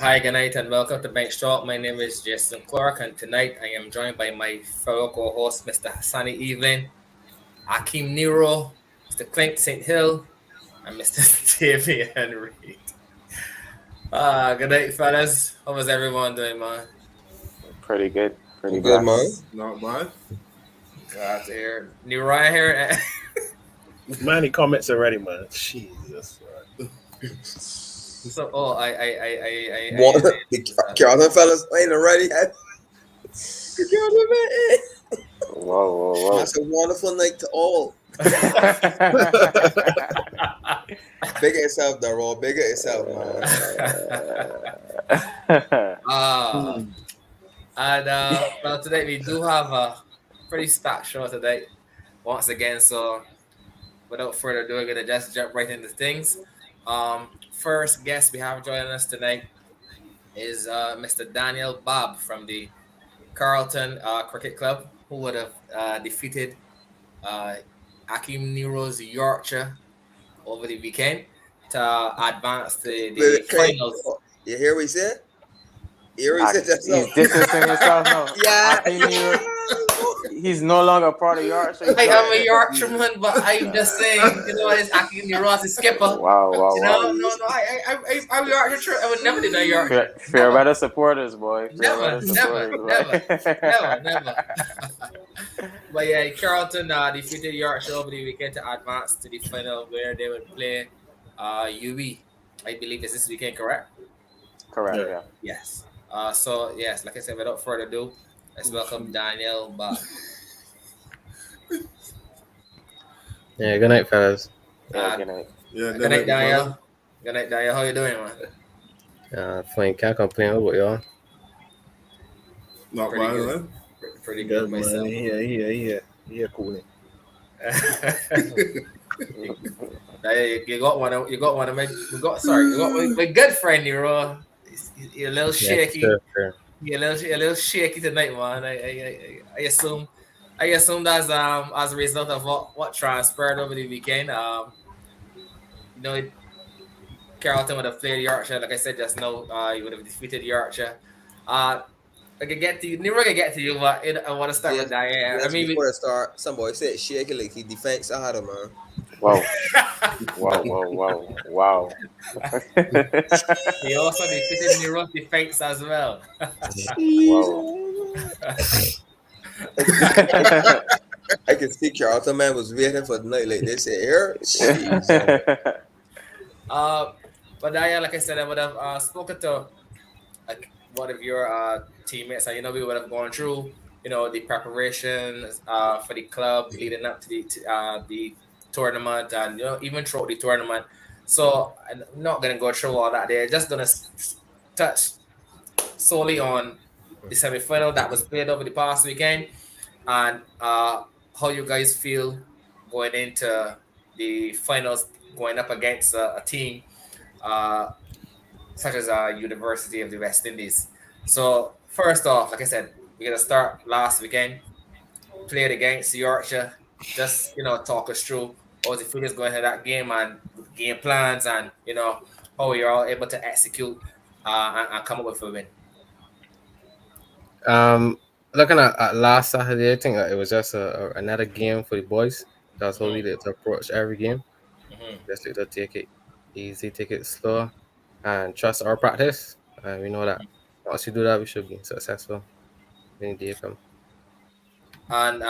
Hi, good night, and welcome to Bench Talk. My name is Jason Clark, and tonight I am joined by my fellow co-host, Mr. Hassani Evelyn, Akeem Nero, Mr. Clint St. Hill, and Mr. Davian Reed. Good night, fellas. How was everyone doing, man? Pretty good. Pretty Good, man. blessed. Not bad. Glad to hear. New Ryan here. Many comments already, man. Jesus. So, I Carlton fellas ain't ready yet. Carlton, man. Whoa. That's a wonderful night to all. Bigger yourself, Darrell. Bigger yourself, man. Well, today we do have a pretty stacked show today, once again. So, without further ado, we're gonna just jump right into things. First guest we have joining us tonight is Mr. Daniel Babb from the Carlton Cricket Club, who would have defeated Akeem Nero's Yorkshire over the weekend to advance to the finals. You hear what he said? He's distancing himself now. Yeah. He's no longer part of Yorkshire. I am a Yorkshireman, but I'm just saying, it's Akeem Nero's the skipper. Wow. No, I'm Yorkshire. I would never do that Yorkshire. Fair weather supporters, boy. Never. But yeah, Carlton defeated Yorkshire over the weekend to advance to the final where they would play UB. I believe is this weekend, correct? Correct, yeah. Yes. So yes, like I said, without further ado, let's welcome Daniel Babb. Yeah, good night, fellas. Good night. Yeah, Good night, Daniel. Good night, Daniel. How you doing, man? Fine, can't complain about y'all. Not Pretty bad, good. man. Pretty good myself. Yeah, cool. You got one of my. You got my good friend Nero. You're a little shaky. Sure. You're a little shaky tonight, man. I assume that's as a result of what transpired over the weekend. Carlton would have played Yorkshire, like I said just now. You would have defeated Yorkshire. I could get to you. Nero can get to you, but I want to start with Diane. I mean, before I start, some boy said shaky like he defense harder, man. Wow. He also defeated Nero's defense as well. I can see Carlton man was waiting for the night like this here. But Diane, like I said, I would have spoken to like one of your teammates, and we would have gone through the preparations for the club leading up to the tournament, and even throughout the tournament. So I'm not gonna go through all that. They're just gonna touch solely on the semi-final that was played over the past weekend, and how you guys feel going into the finals, going up against a team such as University of the West Indies. So first off, like I said, we're gonna start last weekend. Played against Yorkshire. Just talk us through how the feelings going into that game and game plans, and how you're all able to execute and come up with a win. Looking at last Saturday, I think it was just another game for the boys. That's how we did to approach every game. Just like to take it easy, take it slow, and trust our practice. And we know that once you do that, we should be successful when the day come. And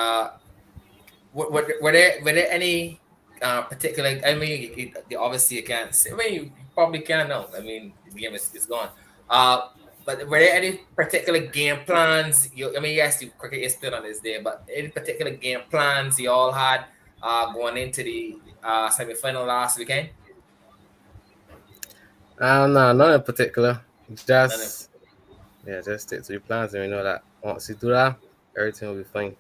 were there any particular? I mean, obviously you can't say. I mean, you probably can't know. I mean, the game is gone. But were there any particular game plans? Yes, the cricket is still on this day, but any particular game plans you all had going into the semi-final last weekend? No, none in particular. Just stick to your plans, and we know that once you do that, everything will be fine.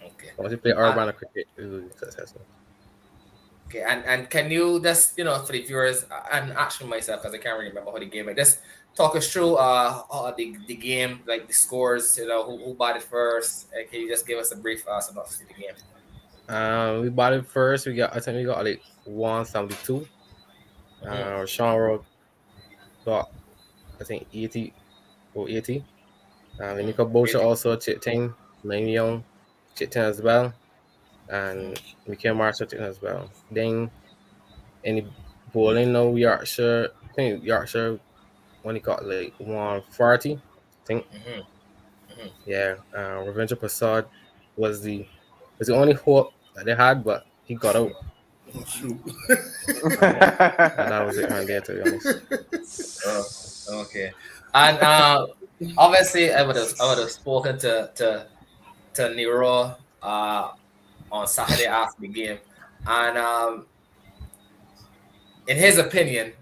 Okay. Once you play our brand of cricket, we will be successful. Okay, and can you just for the viewers and actually myself, because I can't really remember how the game went, just talk us through the game, like the scores, who batted first. Can you just give us a brief synopsis of the game? We batted first. I think we got like 172. Shaquar got I think 80 or 80. Nika Boucher also chip thing, Meng Young chip thing as well, and Michael Marshall chip as well. Then any bowling no Yorkshire, I think Yorkshire when he got like 140, I think. Yeah, Ravindra Prasad was the only hope that they had, but he got out. Oh, shoot. And that was it right there, to be honest. Okay. And obviously, I would have spoken to Nero on Saturday after the game, and in his opinion,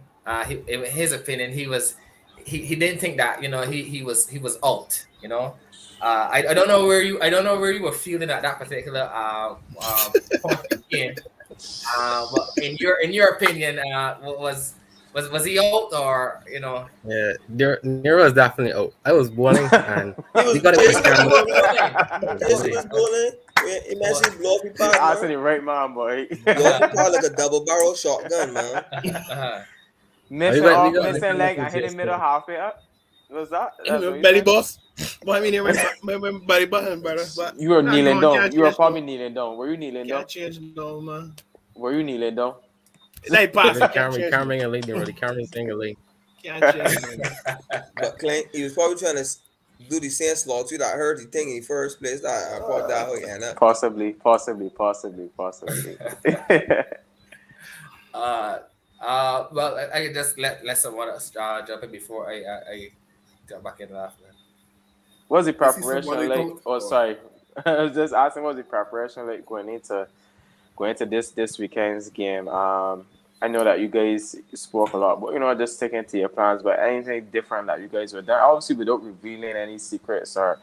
he didn't think that he was out. I don't know where you were feeling at that particular point in the game. But in your opinion, was he out or Yeah, Nero was definitely out. I was bowling and He got it was with camera. bowling. Imagine blow up his I power. said it right, man, boy. Blow up his power like a double barrel shotgun, man. Missing got- we off, got- missing leg, I hit the middle halfway up. Was that? That's what you Belly said? boss. What I mean, my belly button, brother. But You were nah, kneeling no, down. can't You were change probably kneeling down. Were you kneeling down? Can't change no, man. Were you kneeling down? Like pass. The camera and late, the camera thing and late. Can't change. But Clint, he was probably trying to do the same slot too that hurt the thing in the first place. I probably that way and that. Possibly. Well, I can just let someone else jump in before I get back in after. Was the I see preparation somebody like? come- Oh, sorry. I was just asking, what was the preparation like going into this weekend's game? I know that you guys spoke a lot, but just sticking to your plans. But anything different that you guys were done, obviously without revealing any secrets or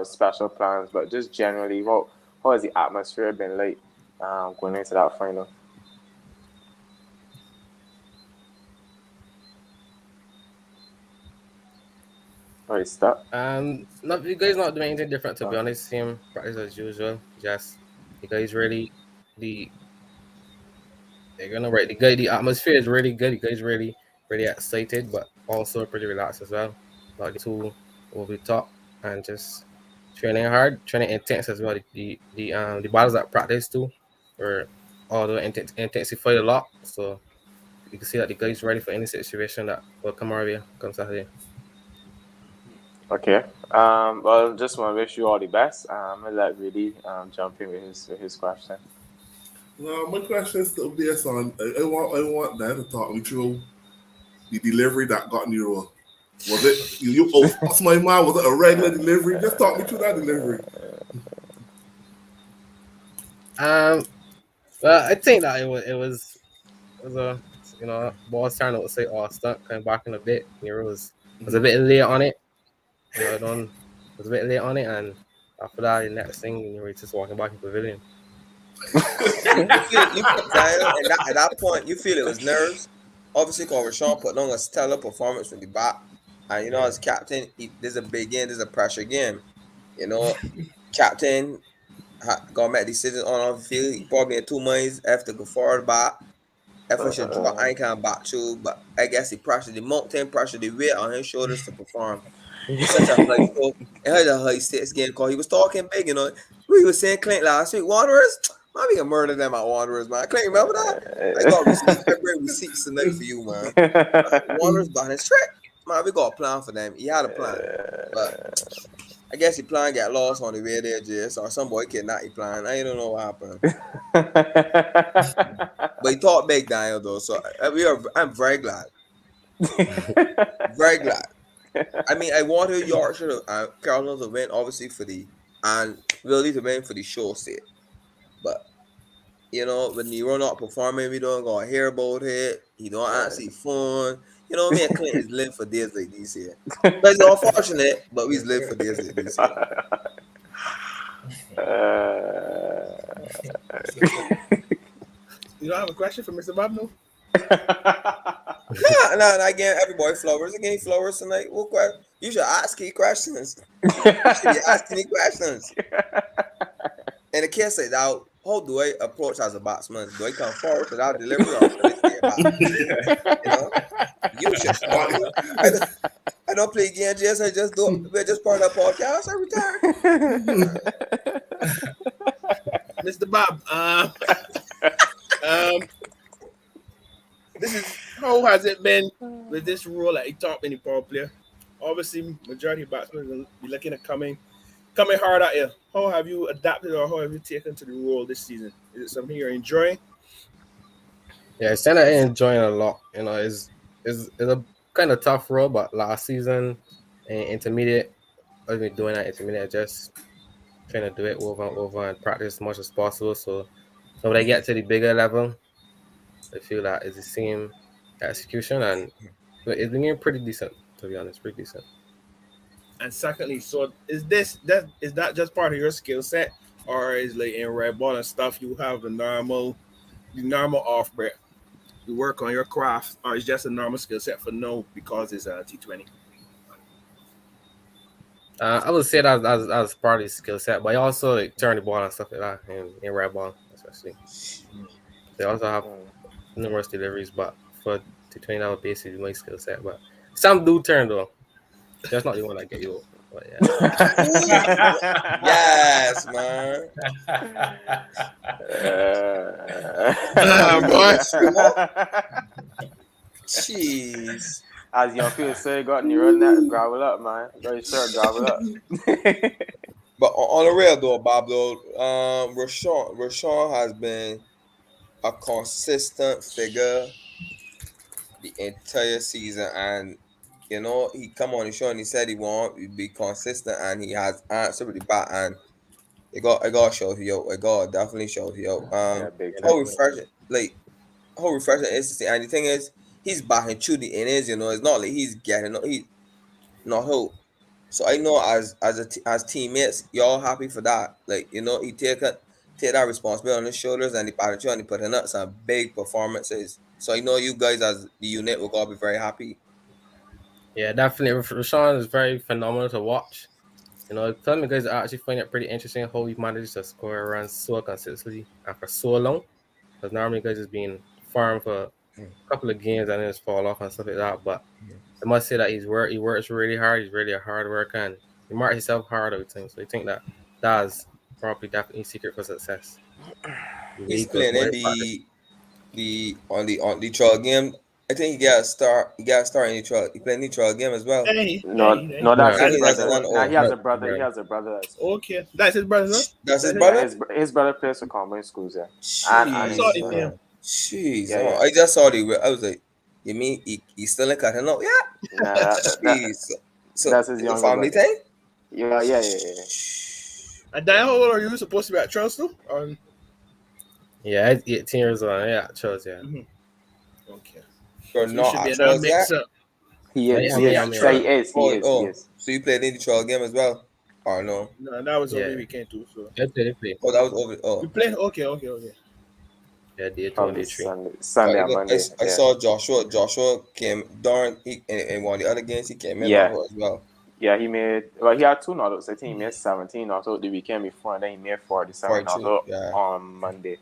special plans, but just generally, what has the atmosphere been like going into that final? Oh, it's stuck. You guys not doing anything different, to be honest. Same practice as usual. Just you guys really they're gonna right. The atmosphere is really good. You guys really excited, but also pretty relaxed as well. Like the two will be top and just training hard, training intense as well. The battles that practice too were although intensified a lot. So you can see that the guys ready for any situation that will come our way come Saturday. Okay. Well, just want to wish you all the best. I'm gonna let Rudy jump in with his question. No, my question is still based on. I want Dan to talk me through the delivery that got Nero. Was it you? Oh, that's my mind. Was it a regular delivery? Just talk me through that delivery. Well, I think that it was a ball starting to say stunt kind of back in a bit. Nero was a bit late on it. Was a bit late on it, and after that, the next thing, you were just walking back in the pavilion. you feel Daniel, at that point, you feel it was nerves. Obviously, because Rashawn put on a stellar performance from the back. And, as captain, there's a big game, there's a pressure game. Captain got to make decisions on the field. He probably in 2 months after go forward back. If I should drop, I ain't kind of back to, but I guess the pressure, the mountain pressure, the weight on his shoulders to perform. Such a high score. It had a high stakes game because he was talking big, We was saying Clint last week, Wanderers, man, we can murder them at Wanderers, man. Clint, remember that? I got receipts. I bring receipts tonight for you, man. Wanderers behind his trick. Man, we got a plan for them. He had a plan. But I guess the plan got lost on the way there, Jess, or some boy kidnapped the plan. I don't know what happened. But he talked big, Daniel, though. So I'm very glad. Very glad. I mean, I wanted Yorkshire Carlton to win, obviously, and really to win for the show sake. But, when Nero not performing, we don't go hear about it. He don't answer phone. Me and Clint is live for days like these here. But it's unfortunate, but we live for days like these here. You don't have a question for Mr. Babb, no? No, again, everybody flowers. Again, flowers tonight. You should ask me questions. You should be asking me questions. In the case like that, how do I approach as a batsman? Do I come forward without delivery or should I stay back? You should. I don't play games, yes. I just do. We're just part of the podcast. I retire. Mr. Bob, this is how has it been with this role at a top many power player? Obviously, majority of batsmen will be looking at coming hard at you. How have you adapted or how have you taken to the role this season? Is it something you're enjoying? Yeah, it's kind of enjoying a lot. You know, it's a kind of tough role, but last season in intermediate, I've been doing that intermediate, just trying to do it over and over and practice as much as possible. So when I get to the bigger level, I feel that it's the same execution, and it's been pretty decent, to be honest, pretty decent. And secondly, so is that just part of your skill set, or is like in red ball and stuff you have the normal off break? You work on your craft, or it's just a normal skill set for no because it's a T20? I would say that as part of the skill set, but I also like turn the ball and stuff like that in red ball, especially. They also have numerous deliveries, but for T20 that would basically my skill set. But some do turn though. That's not the one that get you. But yeah. Yes, man. Jeez. As young people say, got your net, gravel up, man. Got your shirt, gravel up. But on the real though, Bob, though, Rashawn has been a consistent figure the entire season, and you know he come on the show and he said he want to be consistent, and he has answered with the bat, and I got shout you out. I got definitely shout you out. How refreshing, how refreshing it is to see, and the thing is, he's batting through the innings. You know, it's not like he's getting he not hope. So I know as teammates, y'all happy for that. Like, you know, he take that responsibility on his shoulders, and he batted through and he put in some big performances. So I know you guys as the unit will all be very happy. Yeah, definitely. Rashawn is very phenomenal to watch. You know, some of you guys actually find it pretty interesting how he managed to score runs so consistently and for so long. Because normally guys has been farmed for a couple of games and then just fall off and stuff like that. But I must say that he works really hard. He's really a hard worker, and he marks himself hard every time. So I think that's probably definitely secret for success. He's playing in the trial game. I think he got a start. He got a start in the trial. He played in the trial game as well. No, that's his brother. Nah, he has a brother. He has a brother. Okay, that's his brother. No? That's his brother. His brother plays for combined schools. Yeah. Jeez, I just saw the. I was like, you mean he still in cutting out? Yeah. Nah, so that's his younger family brother. thing. Yeah. And Diane, how old are you supposed to be at Charles too? Yeah, 18 years old. Yeah, Charles. Yeah. Mm-hmm. Okay. You're not should be at another Charles yet? mix-up. He is. Yeah, He is. So you played in the trial game as well, or no? No, that was over weekend too. So They play. Oh, that was over. Oh, we played. Okay. Yeah, day 2 Probably and day 3. Sunday and Monday. I saw Joshua came during in one of the other games. He came in as well. Yeah, he had 2 knockouts. I think he made 17 knockouts the weekend before, and then he made 47 knockouts on Monday.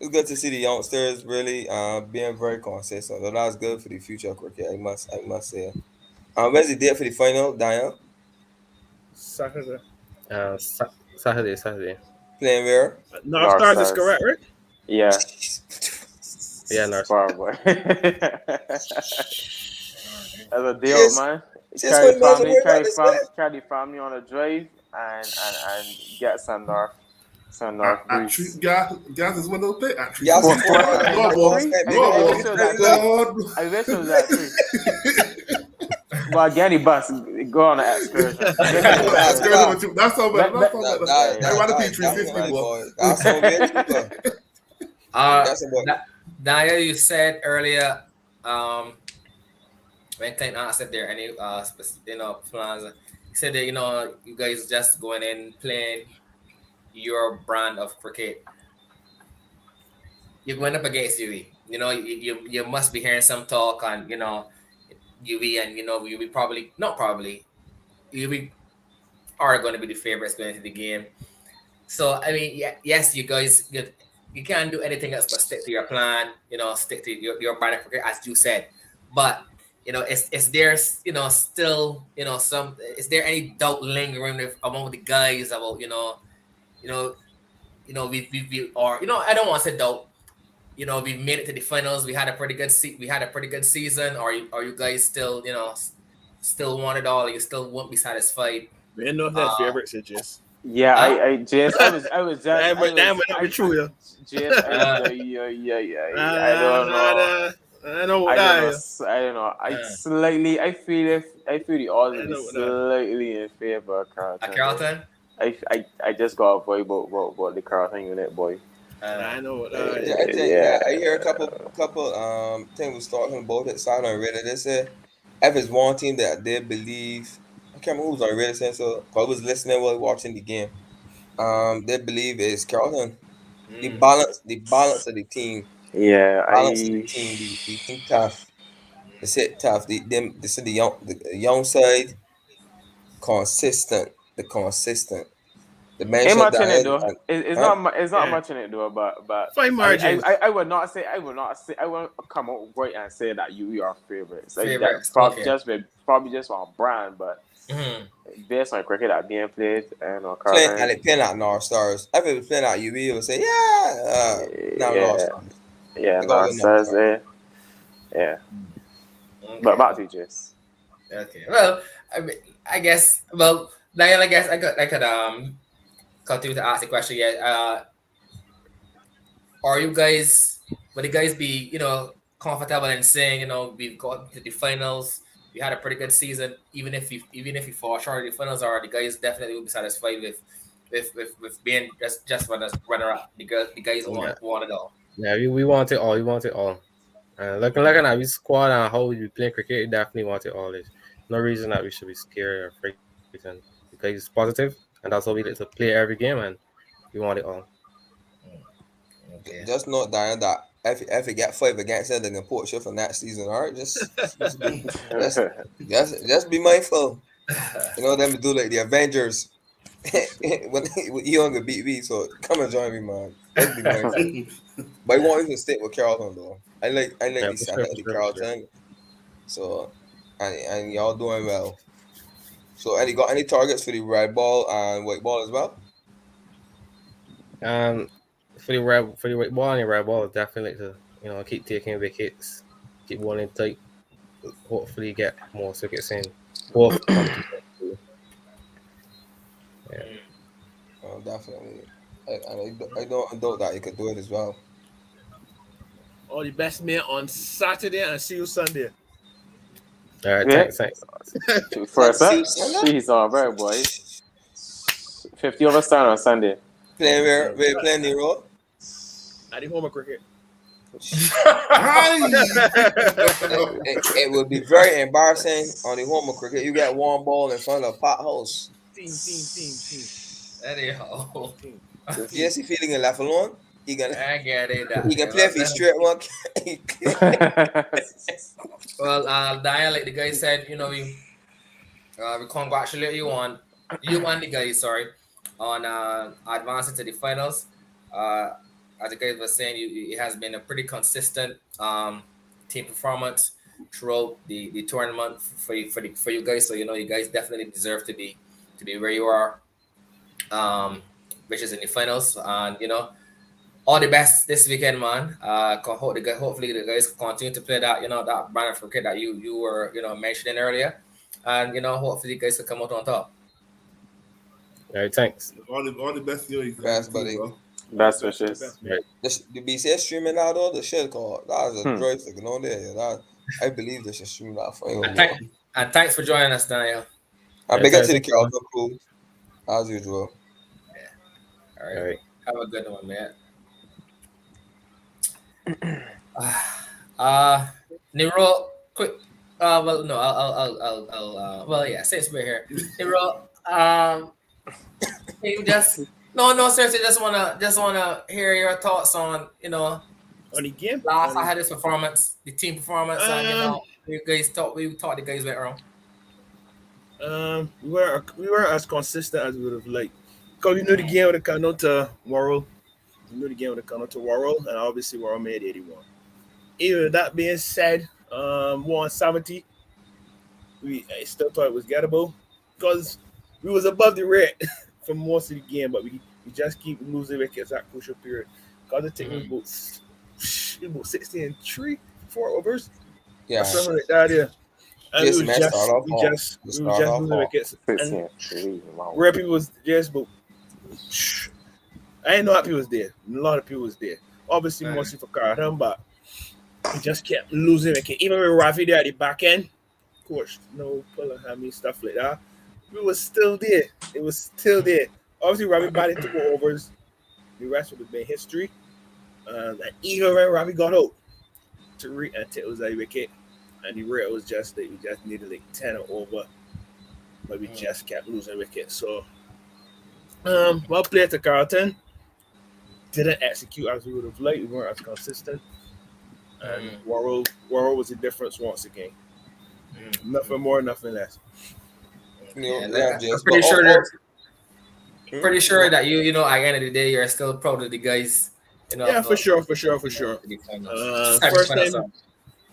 It's good to see the youngsters really being very consistent. So that's good for the future of cricket. I must say. When's the date for the final, Diane? Saturday. Saturday. Playing where? North Stars is correct, right? Yeah. Yeah, North Stars. That's a deal, man. Carry the family on a drive and get some North breeze. Gas is one of those things. Gas is I wish it was that too. But again, the bus go on an excursion. That's all better. I want to be 350 more. Naya, you said earlier, when Clint asked if there are any plans, he said that you guys just going in playing your brand of cricket. You're going up against UV. You must be hearing some talk on UV, and you'll be UV are going to be the favorites going into the game. So I mean, yes, you guys you can't do anything else but stick to your plan. Stick to your brand of cricket as you said. But is there, still, some, is there any doubt lingering among the guys about, or, I don't want to say doubt. We made it to the finals. We had a pretty good season. Are you guys still, still want it all? You still won't be satisfied? Man, no, that favorite is just. Yeah, Huh? I just, I was just, That might not be true, yeah. Just, I don't know. I know. I don't know. I feel the odds will be slightly in favor of Carlton. Carlton? I just got a boy about the Carlton unit, boy. I know. I hear a couple things was talking about it. So I don't read it. They said if it's one team that they believe, I can't remember who was on Reddit saying so. I was listening while watching the game. They believe it's Carlton. The balance of the team. Yeah, Balance of the team. The team tough. They said tough. They said the young side consistent. The consistent. The man ain't shut much in it though. down. It's not much in it though. But fine margins. I would not say. I won't come out right and say that you are favorites. Favorites. Probably Okay. probably just on brand, but. Based on cricket that being played and playing out North Stars. If it was playing out UB, would say North Stars. Yeah, North Stars there. Yeah. Okay. But back to Jace. Okay. Well, I guess. Well, Daniel, I guess I could continue to ask the question. Yeah. Are you guys? Would you guys be comfortable in saying we've got to the finals? We had a pretty good season, even if you fall short of the finals, or the guys definitely will be satisfied with being just runner up. The guys want it all. Yeah, we want it all. We want it all. Looking at our squad and how we play cricket, we definitely want it all. There's no reason that we should be scared or afraid. Because it's positive, and that's how we like to play every game, and we want it all. Okay. Just note down that if you get 5 against them, then the port shift for next season, all right? Just be mindful. Them do like the Avengers when Young beat me. So come and join me, man. Just be mindful. But I want you to stick with Carlton though. I like the Carlton. So and y'all doing well. So and you got any targets for the red ball and white ball as well? For the white ball and the red ball, definitely to keep taking wickets, keep bowling tight. Hopefully, get more wickets in. Both. Yeah. Oh, definitely. I don't doubt that you could do it as well. All the best, man, on Saturday, and see you Sunday. All right, thanks. For a sec, she's all right, boy. 50 over stand on Sunday. Playing where we playing the road? At the home of cricket. It would be very embarrassing on the home of cricket. You got one ball in front of a potholes. Team. Anyhow. Yes, he feeling it left alone. He can get it. He can play for straight one. Well, Diane, like the guy said, we congratulate you and the guys, on advancing to the finals. As the guys were saying, it has been a pretty consistent team performance throughout the tournament for you guys. So you guys definitely deserve to be where you are, which is in the finals. And all the best this weekend, man. Hopefully the guys continue to play that that brand of cricket that you were mentioning earlier, and hopefully you guys will come out on top. All right, thanks. All the best, Best, buddy. Best wishes. Right. The BCA streaming now though, the shit called that was a joystick on there. I believe they should stream that for you. And thanks for joining us, Daniel. I big up to the Carlton crew, as usual. Yeah. All right. Have a good one, man. Nero, quick. Well, no, I'll. Well, yeah. Since we're here, Nero, you just no, seriously, just wanna hear your thoughts on on the game. Last I had this performance, the team performance, and we thought the guys went wrong. We were as consistent as we would have liked. Because we knew the game would have come out to Worrell. And obviously Worrell made 81. Even that being said, 170 I still thought it was gettable because we was above the rate for most of the game, but we just keep losing wickets at crucial period. Because the thing was about 16-3, 4 overs. Yeah. Or something like that, yeah. And Just we messed just start off we off. just Just we were start just off losing off. wickets. And 16-3. Wow. where people was just but I ain't know how people was there. A lot of people was there. Obviously mostly for Carlton, but we just kept losing wickets. Even with Ravi there at the back end, of course, no pulling hammy, stuff like that. We was still there. It was still there. Obviously Ravi batted 2 overs. The rest would have been history. And even when Ravi got out to it was a wicket. And the rate was just that we just needed like 10 or over. But we just kept losing wickets. So well played to Carlton. Didn't execute as we would have liked. We weren't as consistent. And Warrow was the difference once again. Nothing more, nothing less. I'm pretty sure that you know, at the end of the day, you're still proud of the guys. You know, Yeah, for sure.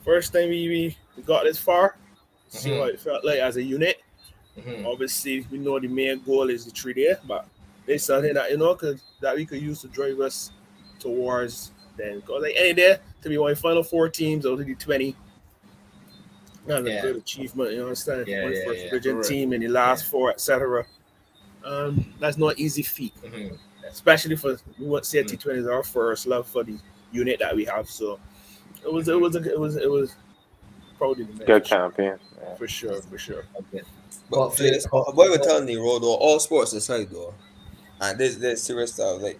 First time we got this far, see what it felt like as a unit. Obviously, we know the main goal is the 3 there, but it's something that that we could use to drive us towards then. Because like any day to be one of the final 4 teams out of the 20. That's a good achievement, you understand? Yeah, first division team in the last 4, etc. That's not an easy feat. Especially for BCA T20 is our first love for the unit that we have. So it was probably the Good campaign. Yeah. For sure. But what we're telling you, though, all sports aside, though, and this serious stuff, like,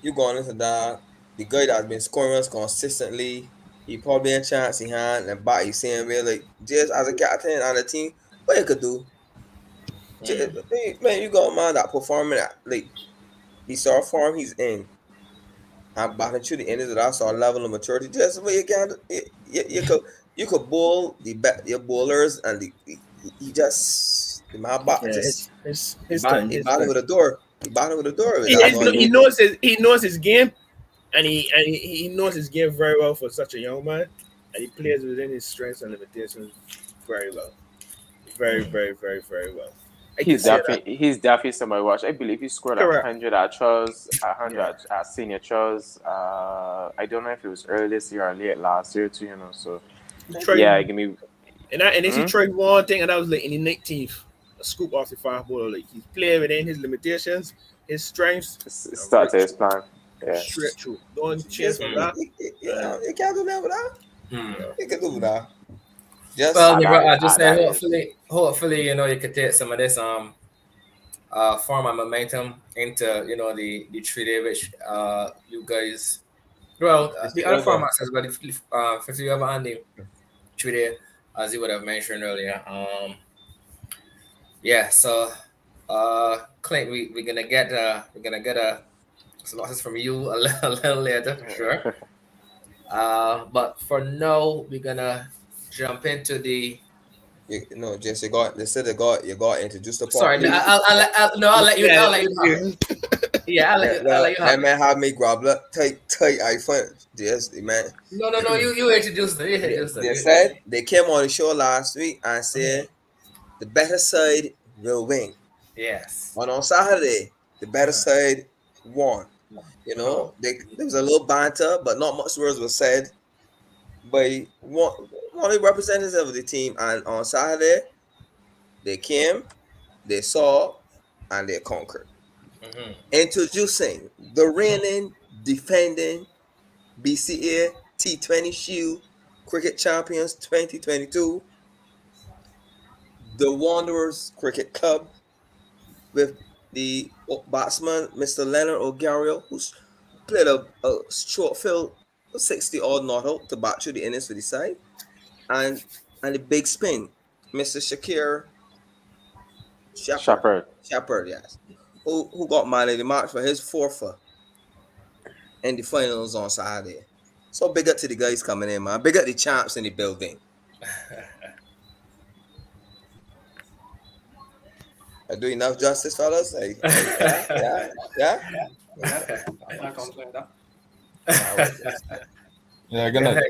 you going into that, the guy that's been scoring us consistently, he probably a chance in hand, and back you saying, well, like, just as a captain on the team, what you could do? Man, you got a man that performing at, like, he saw form he's in. I'm batting through the end of that sort of level of maturity. Just where you can, you could bowl your bowlers, and he just the man bat just he batting with a door. He batting with a door. He knows his game, and he knows his game very well for such a young man, and he plays within his strengths and limitations very well, very well. He's definitely somebody to watch. I believe he scored 100 at Charles, 100 at senior Charles. I don't know if it was early this year or late last year too. So give me. And then he tried one thing, and that was like in the 19th, a scoop off the 5 ball. Like he played within his limitations, his strengths. Start to his plan. Yeah. Straight through. Don't chase from that. You can't do that with that. You can do that. Hopefully, you could take some of this form and momentum into the 3 day which you guys. Well, the other formats as well, the 50 over and the 3 day, as you would have mentioned earlier. So Clint, we're gonna get a synopsis from you a little later for sure. But for now, we're gonna jump into the. Jess, you got introduce the part. Sorry, I'll let you. Yeah, I'll let you. That man have me grab that tight iPhone. Yes, man. No. You introduced them. They said they came on the show last week and said the better side will win. Yes. On Saturday, the better side won. There was a little banter, but not much words were said by one of the representatives of the team. And on Saturday, they came, they saw, and they conquered. Introducing the reigning, defending BCA T20 Shield Cricket Champions 2022, the Wanderers Cricket Club, with the batsman, Mr. Leonard or Garro, who's played a short field, 60-odd not out to bat through the innings for the side, and the big spin, Mr. Shaquar, yes, who got man of the match for his 4th in the finals on Saturday. So big up to the guys coming in, man. Big up the champs in the building. I do enough justice, fellas. Yeah. Yeah, good night.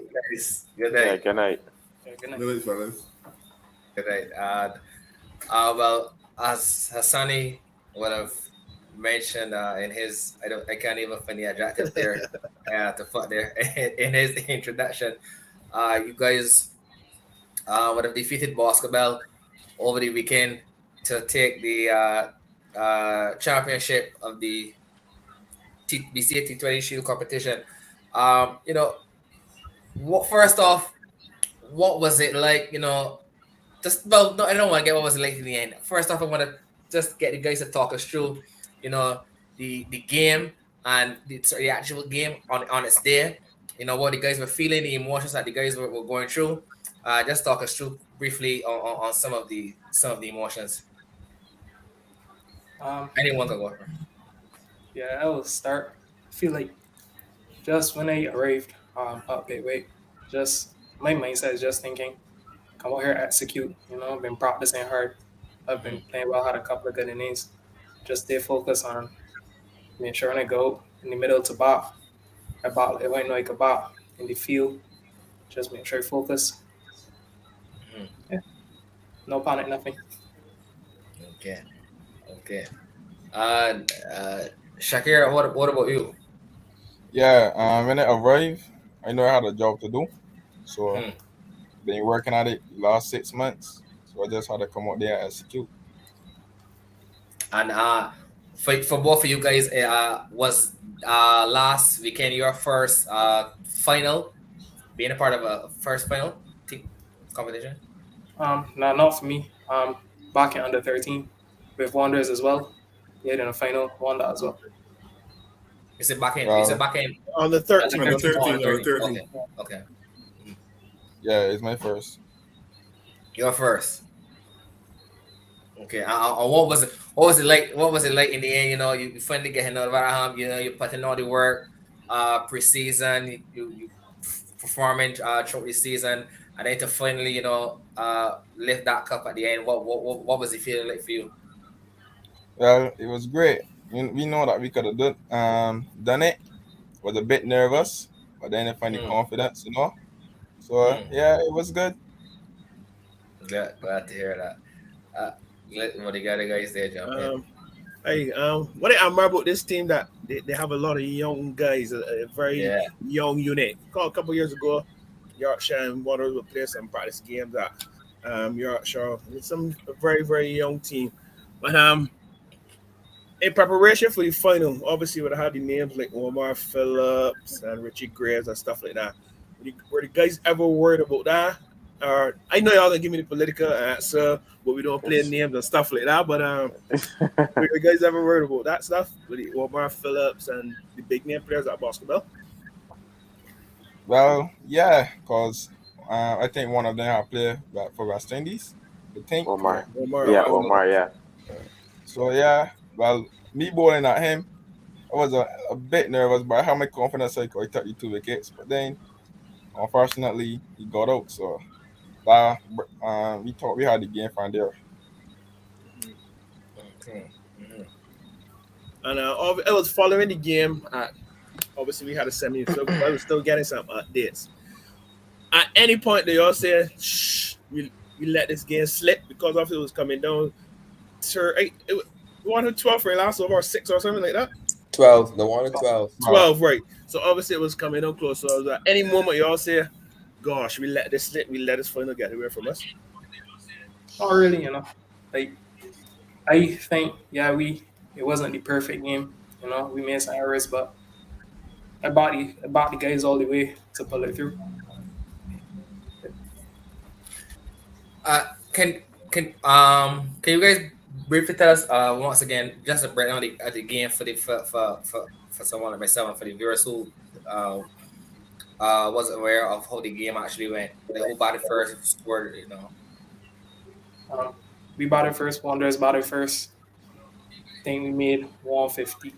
Good night. Good night. Good night, fellas. Right. Well, as Hassani would have mentioned in his, I can't even find the adjective there to put there in his introduction. You guys would have defeated Basketball over the weekend to take the championship of the BCA T20 Shield competition. You know, first off, what was it like? You know, just well, no, I don't want to get what was it like in the end. First off, I want to just get the guys to talk us through, you know, the game and the actual game on its day. You know what the guys were feeling, the emotions that the guys were going through. Just talk us through briefly on some of the emotions. Anyone can go. Yeah, I will start. I feel like just when I arrived at Gateway, just my mindset is just thinking, come out here, execute. I've been practicing hard. I've been playing well, had a couple of good innings. Just stay focused on making sure when I go in the middle to bat, I bat like I went like a bat in the field. Just make sure I focus. Yeah, no panic, nothing. Okay, okay. Shakira, what about you? Yeah, when I arrived, I know I had a job to do. So been working at it last 6 months. So I just had to come out there and execute. And for both of you guys, was last weekend your first final, being a part of a first final team competition? Not for me. Back in under 13 with Wanderers as well. Yeah, in the final, won that as well. Is it back in? Well, Is it back in? On the 13th. Under 13, Oh, under 13. Okay. Okay. Yeah, it's my first. Your first. Okay. What was it? What was it like? What was it like in the end? You know, you finally getting out of Araham. You know, you putting all the work. Pre-season, you performing throughout the season, and then to finally, lift that cup at the end. What was it feeling like for you? Well, it was great. We know that we could have done it. Was a bit nervous, but then I find the confidence, So yeah, it was good. Glad to hear that. What the guys there, jump in. What I admire about this team that they have a lot of young guys, a very young unit. A couple years ago, Yorkshire and Wanderers would play some practice games at Yorkshire. It's some very, very young team. But in preparation for the final, obviously would have had the names like Omar Phillips and Richie Graves and stuff like that. Were the guys ever worried about that? I know y'all gonna give me the political answer, but we don't play names and stuff like that. But were the guys ever worried about that stuff with the Omar Phillips and the big name players at basketball? Well, yeah, because I think one of them have played for West Indies. I think Omar. Yeah. Omar, yeah. So yeah, well, me bowling at him, I was a bit nervous, but I had my confidence. I took the 2 wickets, but then unfortunately he got out. So we thought we had the game from there. Okay. And I was following the game. Obviously, we had a semi, so I was still getting some updates. At any point, they all said, "Shh, we let this game slip," because obviously it was coming down. Sir, we wanted 12 for last over 6 or something like that. 12. The one 12. 12, right. So obviously it was coming down close. So I was like, any moment y'all say, "Gosh, we let this slip. We let this final get away from us." Not really, Like, I think, it wasn't the perfect game. We made some errors, but I bought the guys all the way to pull it through. Can you guys briefly tell us once again just a breakdown of the game for someone like myself and for the viewers who wasn't aware of how the game actually went? Who batted first, who scored, We batted first. Wanderers batted first. I think we made 150.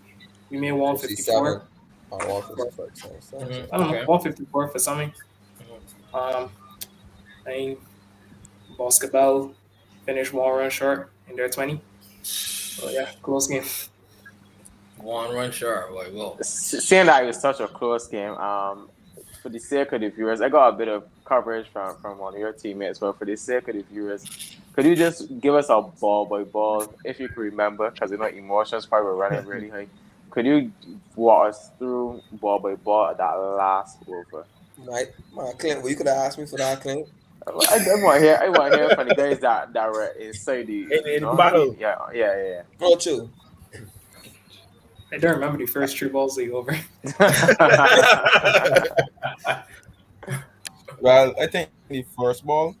We made 154. 154. I don't know, 154 for something. I think Basketball finished 1 run short in their 20. So yeah, close game. 1 run short. Boy, whoa. Seeing that it was such a close game, for the sake of the viewers, I got a bit of coverage from one of your teammates, but for the sake of the viewers, could you just give us a ball by ball, if you can remember, because you know emotions probably were running really high. Could you walk us through ball by ball at that last over? My Clint, well, you could have asked me for that, Clint. I want to hear from the guys that were inside the In the battle. Yeah. Oh, true. I don't remember the first 3 balls they over. Well, I think the first ball,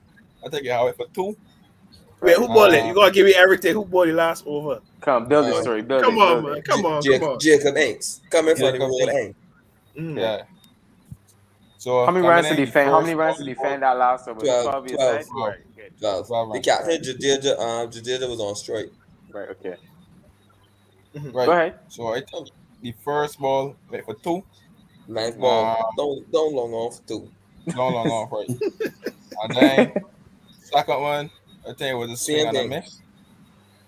I think you have it for 2. Wait, who balled it? You gotta give me everything. Who balled the last over? Come, build the story. Build Come it, on, build man. it. Come on. Jacob Inks coming from the Jacob road. Inks. Ain't Yeah. So How many runs to defend? How many runs to ball, defend that last over? 12. 12. 12. Right. Okay. 12. 12 The runs. captain Jadeja was on strike. Right. Okay. Right. Go ahead. So I think the first ball went for 2. Ninth ball. Don't long on for 2. Long off, right. And then second one, I think it was a swing Same and a thing. miss.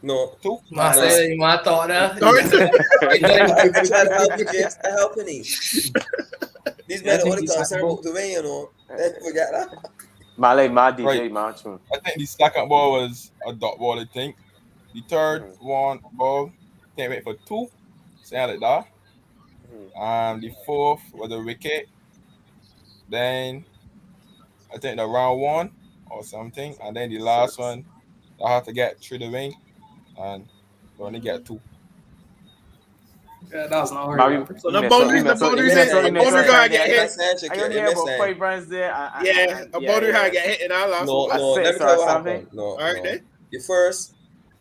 No. I say you might thought that. I'm trying to help you, James. I'm helping you. These men are only concerned about the rain, you know. Let's forget that. My DJ, Right. my tune. I think the second ball was a dot ball, I think. The third one ball, I think it went for 2. Saying like that. The fourth was a wicket. Then I think the round 1 or something. And then the last one, I had to get through the ring. And I only get 2. Yeah, that was not hard. So the boundary gotta get hit. I only have about 5 runs there. Yeah, a boundary gotta get hit in our last No, one. let me six tell you or what something. happened. No, All right, no. then. The first,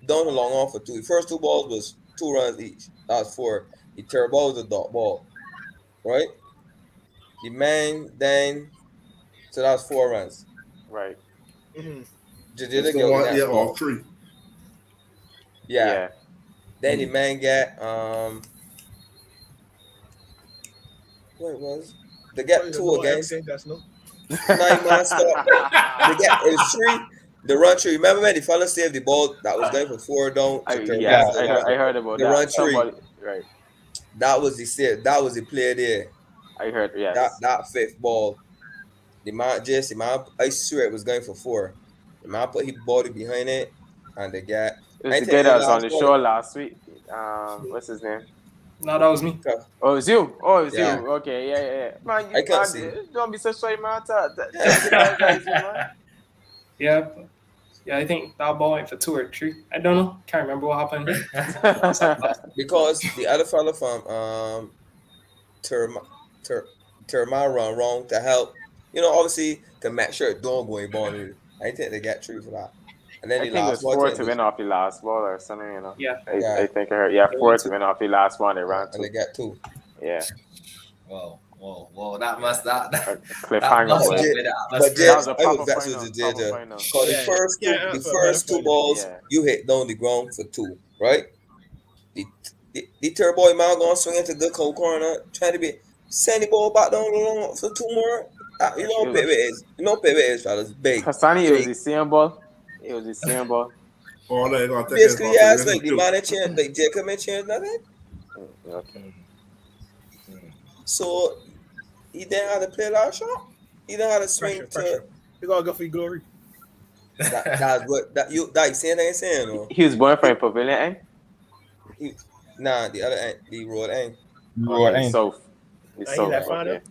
down and long on for 2. The first 2 balls was 2 runs each. That was 4. The third ball was a dot ball. Right? The man then, so that was 4 runs. Right. Jadeja So got that all ball. 3. Yeah. Then the man got what it was? They got 2 against. 9 man stop. They got it was 3. The run 3. Remember when the fella saved the ball that was going for 4 down? I heard about the that. run 3. Right. That was the save. That was the play there. I heard. Yes. That 5th ball. The man, I swear it was going for 4. The man put his body behind it, and they got. It was the guy that was on the show last week. What's his name? No, that was me. Oh, it was you. Yeah. You. Okay, yeah. Man, I can't see. Don't be so shy, man. Yeah, I think that ball went for 2 or 3. I don't know. Can't remember what happened. Because the other fella from Terma run wrong to help. You know, obviously to make sure it don't go in boundary. I think they got 3 for that. And then I think it was 4 to win off the last ball or something, you know. Yeah. I think I heard. Yeah, 4 to win off the last one. They ran 2. And they got 2. Yeah. Whoa! That must that cliffhanger. But Jess, I was vexed with Jadeja. Because the first 2 balls you hit down the ground for 2, right? The third boy man gonna swing into good cold corner, trying to be send the ball back down long for 2 more. You know what pivot is. You know what pivot is, fellas. Big. Hassani, it was the same ball. Oh, they gonna take basically, yeah, it's like the man that changed, like Jacob ain't changed nothing. Okay. So he didn't have to play last shot. He didn't have to swing Pressure. You gotta go for your glory. That's what that you saying no? He was born from Pavilion, Nah, the other end, the road end. South. Okay.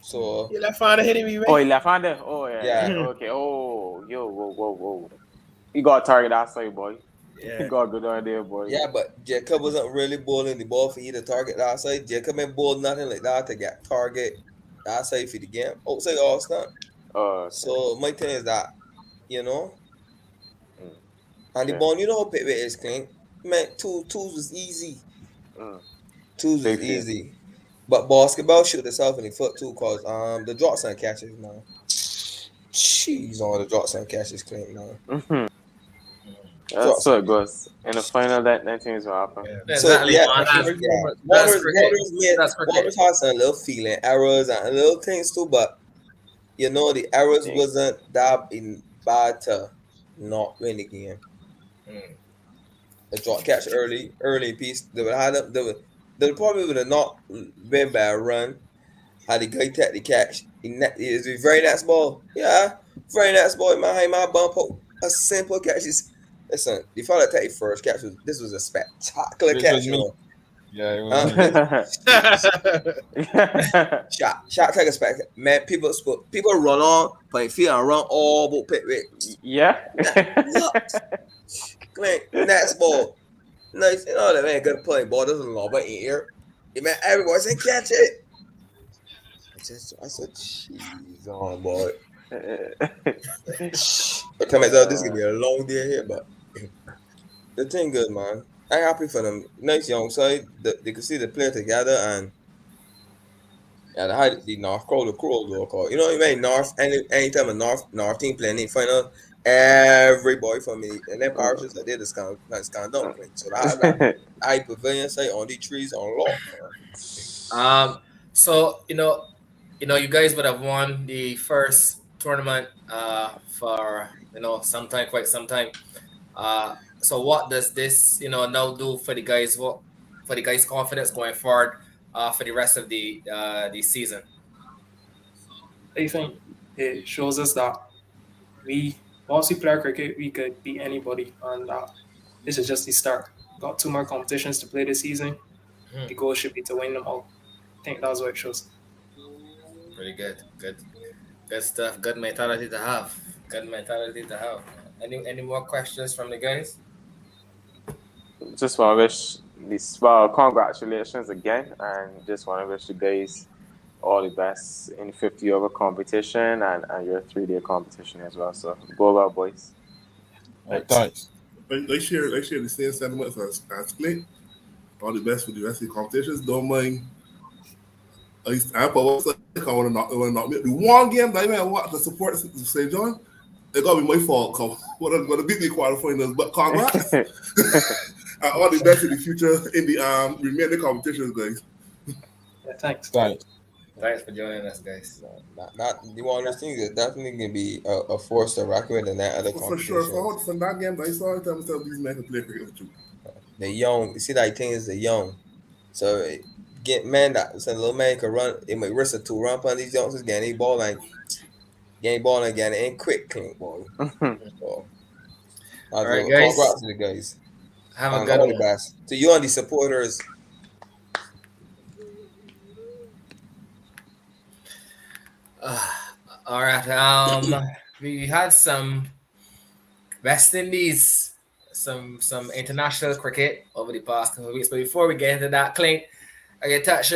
So you left-hander hitting me, man. Oh, he left-hander? Oh, yeah. Okay. Oh, yo, whoa. You got to target that side, boy. Yeah. You got to go down there, boy. Yeah, but Jacob wasn't really bowling the ball for you to target that side. Jacob ain't bowled nothing like that to get target that side for the game. Outside all stuff. So my thing is that, you know, and the ball, you know how pivot is, Clint. Man, twos was easy. Twos was easy. But basketball shoot itself in the foot too, cause the drops and catches, man. Jeez, on the drops and catches, Clint, man. That's so it goes. In the final, that thing will happen. Exactly. Waters had some little feeling errors and little things too, but you know the errors wasn't that bad to not win the game. The drop catch early piece. They would have they probably would have not been by a run, how the guy take the catch. Is the very next ball. Yeah, very next ball. My bump out. A simple catch is. Listen, the fella take first catch was a spectacular Which was catch, you me. know. Yeah, it was Huh? me. Shot take a spectacular. Man, people run on, play field and run all but pit with. Yeah. What? Clint, next ball. Nice, you know that man good play ball doesn't lob it in here. Yeah, man, everybody said catch it. I said, jeez, on boy. But tell myself this is gonna be a long day here, but the thing good, man. I happy for them. Nice young side. They could see the play together and the North Crow, the Crow will call. You know what I mean? Anytime a North team playing in final, everybody from me and then parishes that did the scan don't play. So that I pavilion site on the trees on lock, man. So you guys would have won the first tournament for quite some time. So what does this now do for the guys? What for the guys' confidence going forward for the rest of the season? I think it shows us that once we play cricket, we could beat anybody, and this is just the start. Got 2 more competitions to play this season. The goal should be to win them all. I think that's what it shows. Pretty good stuff. Good mentality to have. Any more questions from the guys? Just want to wish congratulations again, and just want to wish you guys all the best in the 50 over competition and your 3-day competition as well. So go well, boys. Thanks. They share the same sentiments as Split. All the best for the rest of the competitions. Don't mind. I want to knock me. The one game that I watch the support St. John, it gotta be my fault. Cause what I'm gonna beat the quarterfinals, but congrats. All the best in the future in the remaining competitions, guys. Yeah, thanks. Thanks for joining us, guys. Not the one of those things that definitely gonna be a force to reckon with in that other For competition. sure. From that game, I saw it. I'm telling these men can play cricket too. The young, you see that thing is the young. So get man that so little man can run. It might risk a 2 run on these youngsters getting ball and getting in quick clean ball. So, all right, guys. Congrats to the guys. Have a And good all one. the best to you and the supporters. All right. We had some West Indies, some international cricket over the past couple of weeks. But before we get into that, Clint, I get touch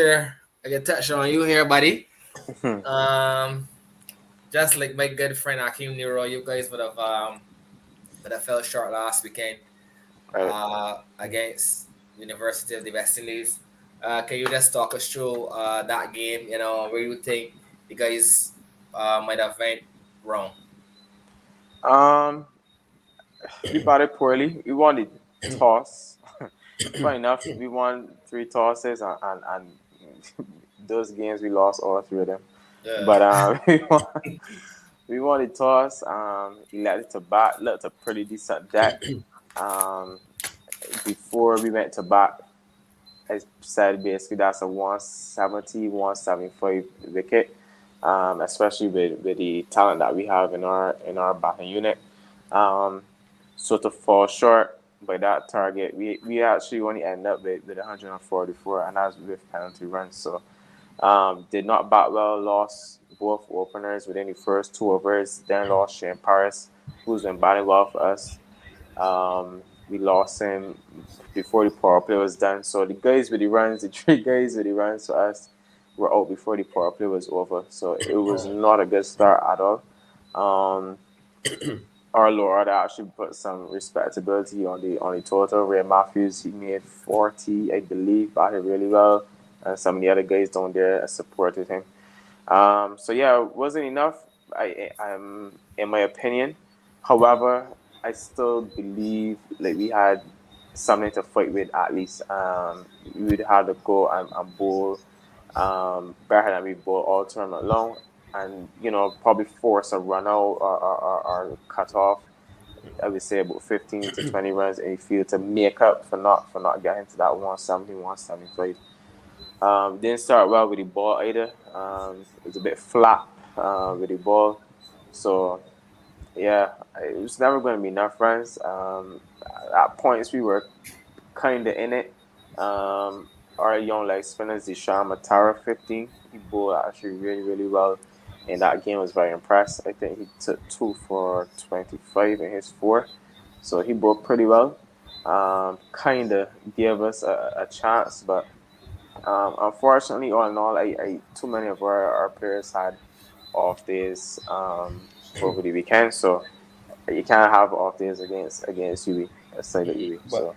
on you here, buddy. Just like my good friend Akeem Nero, you guys would have fell short last weekend against University of the West Indies. Can you just talk us through that game? Where you think the guys might have went wrong? We batted poorly. We won the toss. Funny enough, we won 3 tosses, and those games we lost all 3 of them. Yeah. But we won the toss. Elected to bat. Looked a pretty decent deck. Before we went to bat, I said basically that's a 170, 175 wicket. Especially with the talent that we have in our batting unit. So to fall short by that target, we actually only end up with 144, and that's with penalty runs. So did not bat well, lost both openers within the first 2 overs, then lost Shane Paris, who's been batting well for us. We lost him before the power play was done. So the 3 guys with the runs for us were out before the power play was over. So it was not a good start at all. Our lower order actually put some respectability on the total. Ray Matthews, he made 40, I believe, batted really well. And some of the other guys down there supported him. So yeah, it wasn't enough, in my opinion. However, I still believe like we had something to fight with at least. We would have to go and bowl better than we bowl all tournament long, and probably force a run out or cut off. I would say about 15 to 20 runs in the field to make up for not getting to that 170, 175. Didn't start well with the ball either. It was a bit flat with the ball. So, yeah, it was never going to be enough runs. At points, we were kind of in it. Our young like spinners, Deshaun Matara, 15. He bowled actually really, really well. And that game was very impressed. I think he took 2 for 25 in his four. So he bowled pretty well. Kind of gave us a chance, but unfortunately, all in all, too many of our players had off days over the weekend. So you can't have off days against UB, a side of UB. So.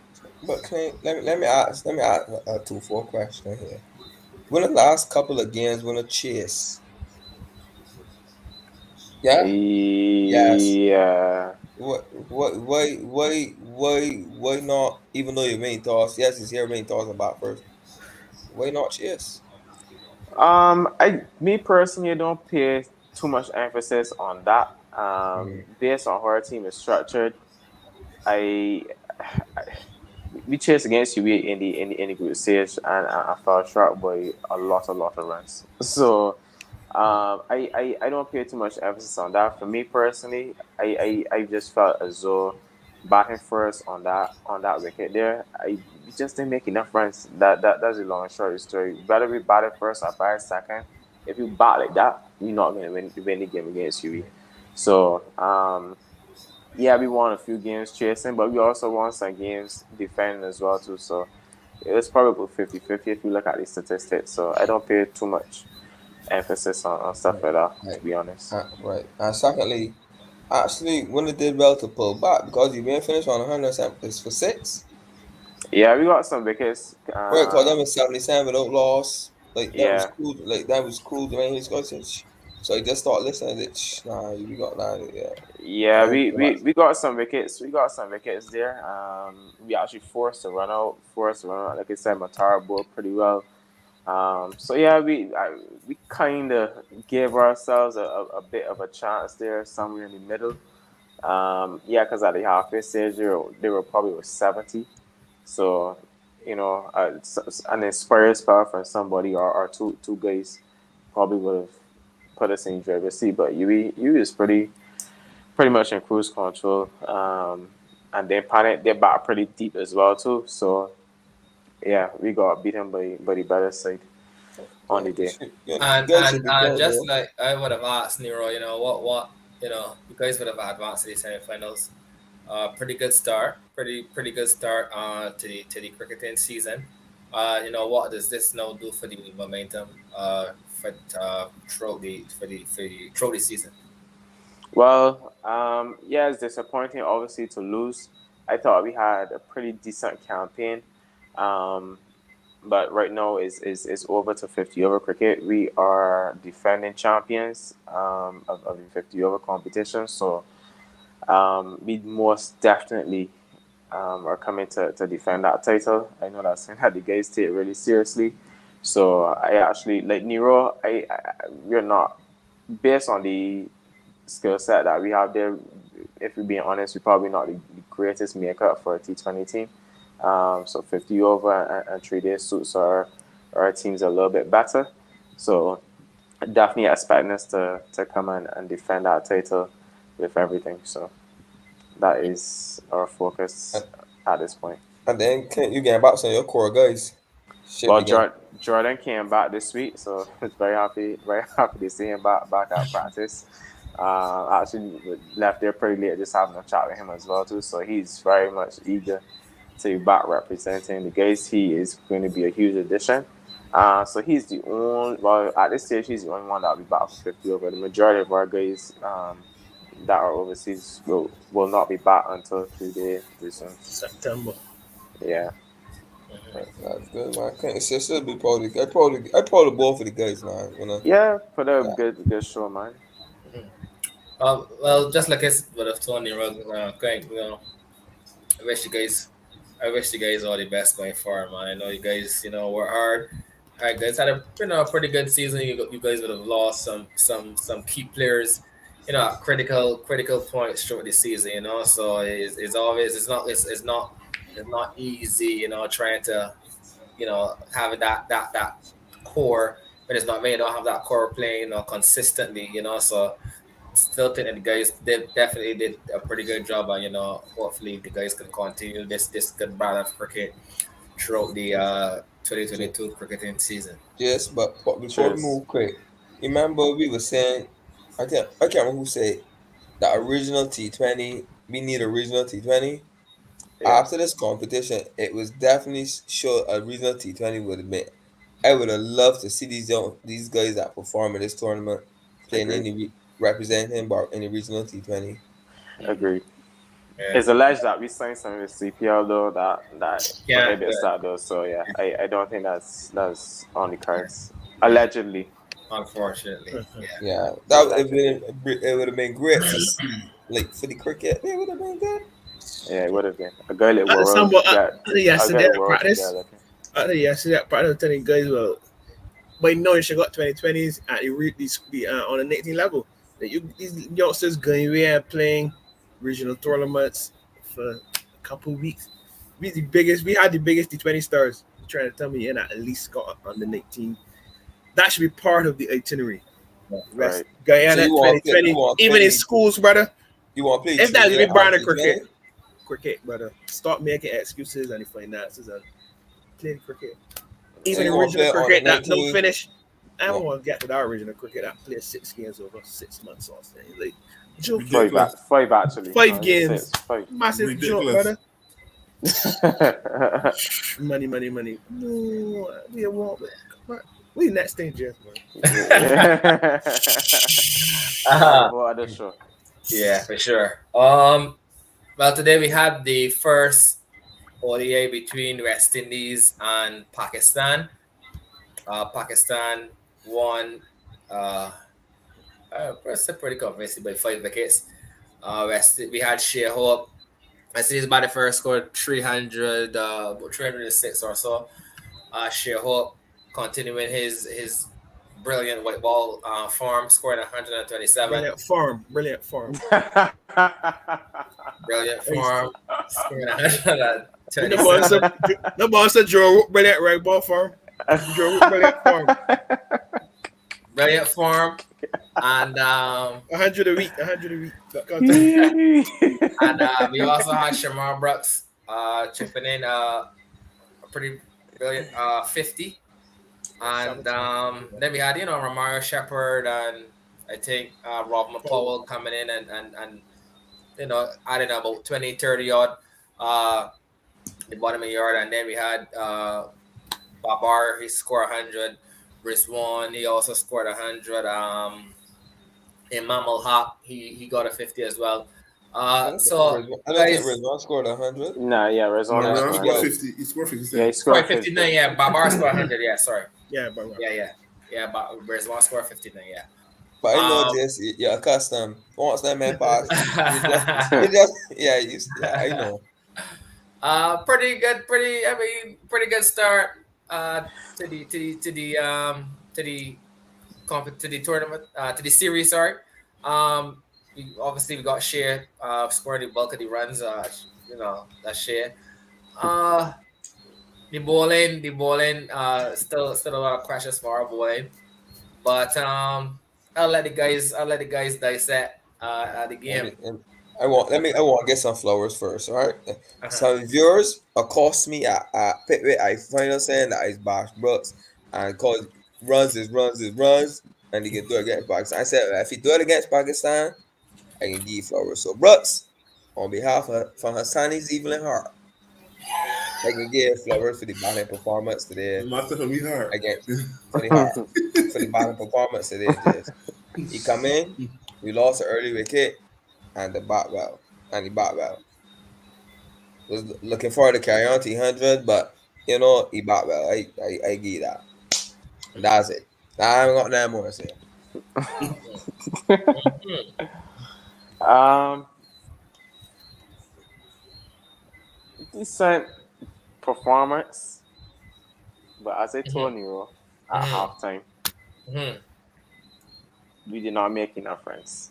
But let me ask a 2-4 question here. When the last couple of games when a chase? Yeah. Yes. Yeah. Why not? Even though your main thoughts, yes, it's your main thoughts about first. Why not chase? Me personally don't pay too much emphasis on that. Based on how our team is structured, I we chased against you in the group stage, and I fell short by a lot of runs. So I don't pay too much emphasis on that. For me personally, I just felt as though batting first on that wicket there, we just didn't make enough runs. That's a long and short of the story. Whether we batted first or batted second, if you bat like that, you're not gonna win the game against UV. So yeah, we won a few games chasing, but we also won some games defending as well too. So it was probably 50-50 if you look at the statistics. So I don't pay too much emphasis on stuff like that, to be honest. Right. And secondly, actually, when it did well to pull back because you been finished on 100 it's for 6. Yeah, we got some wickets. Right, because that was 77 without loss. Like that was Yeah. cool. Like that was cool. The way he got it. So I just start listening. Nah, we got that. Yeah. Yeah, we got some wickets. We got some wickets there. We actually forced to run out. Like I said, Matara bowled pretty well. So yeah, we kind of gave ourselves a bit of a chance there, somewhere in the middle. Yeah, because at the halfway stage, they were probably with 70. So, you know, an inspired spell from somebody or two guys probably would have put us in driver's seat. But you is pretty much in cruise control. And then Panic, they back pretty deep as well too. So yeah, we got beaten by the better side on the day. And just like I would have asked Nero, you know, what you know, you guys would have advanced to the semifinals. Pretty good start. Pretty good start to the cricketing season. You know, what does this now do for the momentum throughout the season? Well, yeah, it's disappointing obviously to lose. I thought we had a pretty decent campaign. But right now is over to 50 over cricket. We are defending champions of the 50 over competition. So we most definitely are coming to defend that title. I know that's something that the guys take really seriously. So I actually like Nero. We're not, based on the skill set that we have there. If we're being honest, we're probably not the greatest makeup for a T20 team. So 50 over and 3 days suits our teams a little bit better. So definitely expecting us to come and defend our title with everything. So that is our focus at this point. And then you get back some of your core guys. Well, Jordan came back this week, so it's very happy to see him back at practice. Actually left there pretty late, just having a chat with him as well too. So he's very much eager to be back representing the guys. He is going to be a huge addition. So he's the only, well, at this stage, he's the only one that will be back for 50 over. The majority of our guys that are overseas will not be back until 3 days soon. September. Yeah. That's good, man. It should be probably. I probably ball for the guys, man. You know? Yeah, put a good show, man. Well, just like I would have told you, going, you know, I wish you guys all the best going forward, man. I know you guys, you know, work hard. All right, guys, had a pretty good season. You guys would have lost some key players, you know, at critical points throughout the season. You know, so it's not easy. You know, trying to, you know, having that core, but it's not when you don't have that core playing, consistently, so still think that the guys definitely did a pretty good job, and hopefully the guys can continue this good brand of cricket throughout the 2022 cricketing season. Yes, but before we Cheers. move quick, remember we were saying, I can't remember who said the original T20. We need a regional T20. Yeah. After this competition, it was definitely sure a regional T20 would have been. I would have loved to see these guys that perform in this tournament playing Agreed. representing in the regional T20. Agreed. Yeah. It's alleged that we signed some with CPL though that prohibits that though. So yeah, I don't think that's on the cards. Allegedly. Unfortunately, Yeah, that it would have been great to see, like for the cricket. It would have been good. Yeah, it would have been. A guy like Yesterday at practice, I was telling guys, well, by now you should got 2020s at the on an 18 level. These youngsters going away and playing regional tournaments for a couple of weeks. We had the biggest T20 stars. You're trying to tell me you're not at least got on the 19. That should be part of the itinerary. Right. Guyana So 2020, even in schools, brother. You want to play? If that's Trinidad be brand of T20? cricket, brother. Stop making excuses and finances and play the cricket. So Even you the wanna original play on cricket the that don't 19? finish. I don't want to get to that original cricket that plays 6 games over 6 months or something. Like, joke. Five actually. 5 games. 5. Massive joke, Ridiculous. brother. Money. No, we want it. We next thing, Jeff, man. What other show? Yeah, for sure. Well, today we had the first ODI between West Indies and Pakistan. Pakistan won. Pretty convincing by 5 wickets. We had Shaquar. West Indies batted first, scored 300, about 306 or so. Shaquar continuing his brilliant white ball form, scoring 127. Brilliant form. Brilliant form, scoring 127. No boss said Joe brilliant right ball form. Joe brilliant form. Brilliant form. And 100 a week. And we also had Shamar Brooks chipping in a pretty brilliant 50. And then we had, Romario Shepherd and I think Rob McCowell coming in and adding about 20, 30 odd the bottom of the yard. And then we had Babar, he scored 100. Rizwan, he also scored 100. Imam Al-Haq, he got a 50 as well. I don't think Rizwan scored 100. Nah, yeah, Rizwan. No, he scored 50. He scored 50. Yeah, he scored 59. Yeah, Babar scored 100. Yeah, sorry. Yeah, Babar. Yeah, but Rizwan scored 59. Yeah. But I know this. You're accustomed. Once that man passed, I know. Pretty good start to the tournament, to the series. Sorry. We got Shea scoring the bulk of the runs. That's Shea. The bowling, still a lot of questions for our bowling, but I'll let the guys dissect the game. I want to get some flowers first, all right? Some viewers accost me at Pitway. I final saying that it's Bash Brooks and cause runs, and he can do it against Pakistan. I said if he do it against Pakistan, I can give you flowers. So Brooks, on behalf of Hassani's Evelyn Hart, I can give flowers for the batting performance today. Not for me hard. Against for the batting performance today. Just. He come in, we lost an early wicket. And the bat well. Was looking forward to carry on to 100, but he bat well. I give that. And that's it. I haven't got nothing more to say. Decent performance, but as I told you at halftime, we did not make enough runs.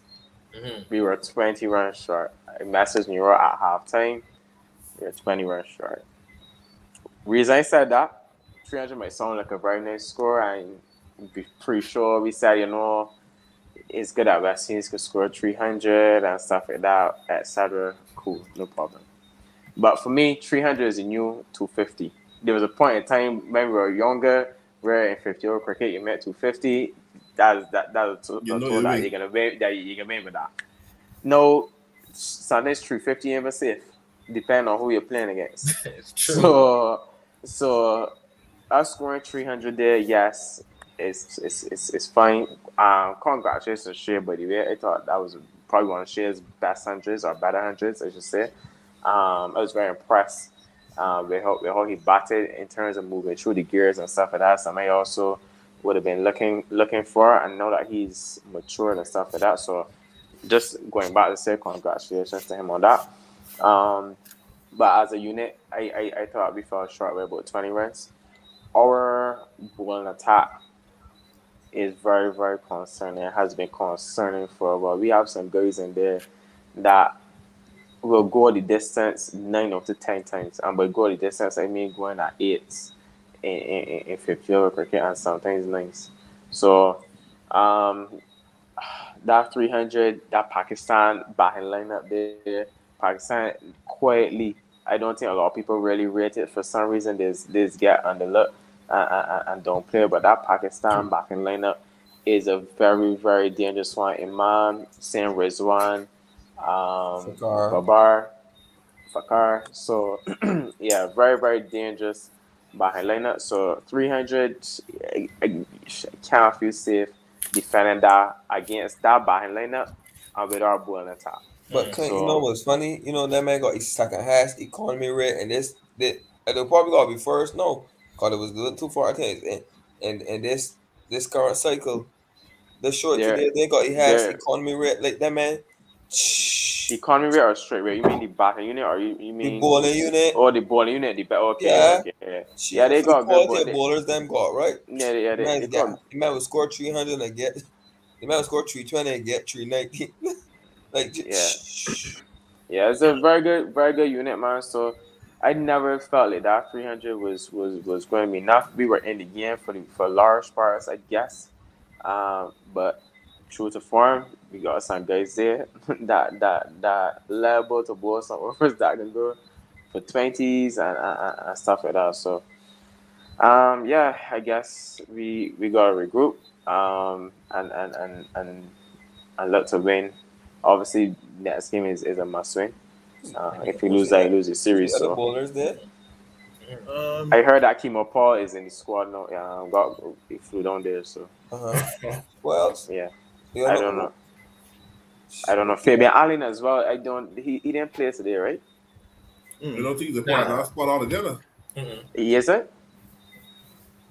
We were 20 runs short. I messaged Neuro at halftime. We were 20 runs short. Reason I said that, 300 might sound like a very nice score, and be pretty sure we said, it's good that West Indies could score 300 and stuff like that, etc. Cool, no problem. But for me, 300 is a new 250. There was a point in time when we were younger, where in 50-over cricket you met 250. That's a total that you're gonna win with that. No, Sunday's 350 even safe, depending on who you're playing against. It's true. So us scoring 300 there, yes, it's fine. Congratulations, Shea, by the way. I thought that was probably one of Shea's best hundreds or better hundreds, I should say. I was very impressed with how he batted in terms of moving through the gears and stuff like that. Something I also would have been looking for, and know that he's matured and stuff like that. So just going back to say congratulations to him on that. But as a unit, I thought we fell short by about 20 runs. Our bowling attack is very, very concerning. It has been concerning for a while. We have some guys in there that will go the distance 9 out of 10 times. And by go the distance, I mean going at 8s in 50-over cricket and sometimes 9s. So that 300, that Pakistan batting lineup there, Pakistan quietly, I don't think a lot of people really rate it. For some reason, this get underlooked and don't play. But that Pakistan batting lineup is a very, very dangerous one. Imam, Sam Rizwan, Babar, Fakar. So, yeah, very, very dangerous batting lineup. So, 300, I can't feel safe defending that against that batting lineup and with our bowling attack. But Clint, you know what's funny? That man got his second highest economy rate, and they'll probably got to be first. No, because it was a little too far. I think, and this current cycle, the short today they got his highest economy rate. Like that man. Economy rate or straight rate? You mean the batting unit, or you mean the bowling unit? Oh, the bowling unit. Okay. Yeah, they got good bowlers. Them got right. Yeah. The man will score 300 and get. The man will score 320 and get 390. It's a very good unit, man. So I never felt like that 300 was going to be enough. We were in the game for large parts, I guess. But true to form, we got some guys there that liable to bowl some overs that can go for 20s and stuff like that. So I guess we gotta regroup and look to win. Obviously, next game is a must win. If you lose that, you lose the series. So bowlers there. I heard that Kimo Paul is in the squad now. He flew down there. So well, yeah, I don't know. Fabian Allen as well. He didn't play today, right? I don't think he's a part of that squad altogether. Yes, sir.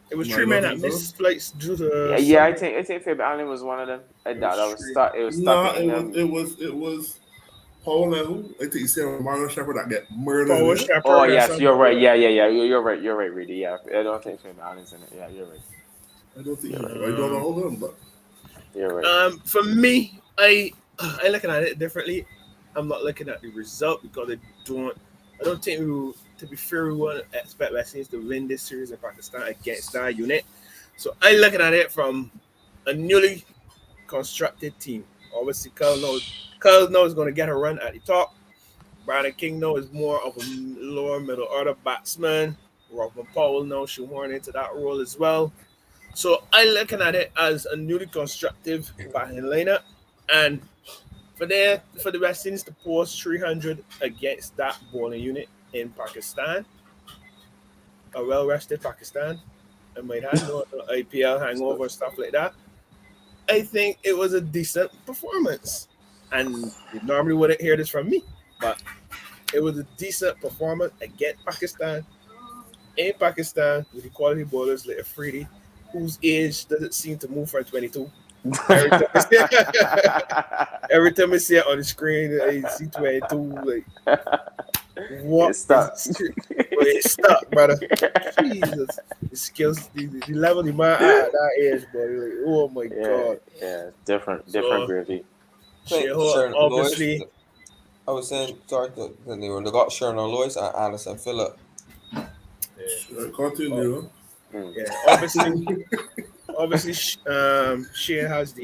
It was 3 men that missed flights due to. I think Fabian Allen was one of them. It was Paul and who? I think you said Marlon Shepard that get murdered. Paul Shepard. Oh yes, you're right. Yeah. You're right, really. Yeah, I don't think Fabian Allen's in it. Yeah, you're right. I don't think I don't know all of them, but you're right. For me, I looking at it differently. I'm not looking at the result because I don't think to be fair, we won't expect West Indies to win this series in Pakistan against that unit. So I looking at it from a newly constructed team. Obviously, Carl knows is going to get a run at the top. Brandon King is more of a lower middle order batsman. Robin Powell should horn into that role as well. So I looking at it as a newly constructive batting lineup, and for the West Indies to post 300 against that bowling unit in Pakistan, a well-rested Pakistan, I might have no IPL hangover and stuff like that. I think it was a decent performance, and you normally wouldn't hear this from me, but it was a decent performance against Pakistan. In Pakistan, with the quality bowlers like Afridi, whose age doesn't seem to move from 22. Every time I see it on the screen, I see 22. Like, what? It's stuck. It's stuck, brother. Jesus. The skills, the level the man at that age, boy. Like, oh my God. Yeah, different gravity. Obviously. I was saying, sorry, they got Sharon Lois and Anderson Phillip. Continue. Yeah, obviously, Shea has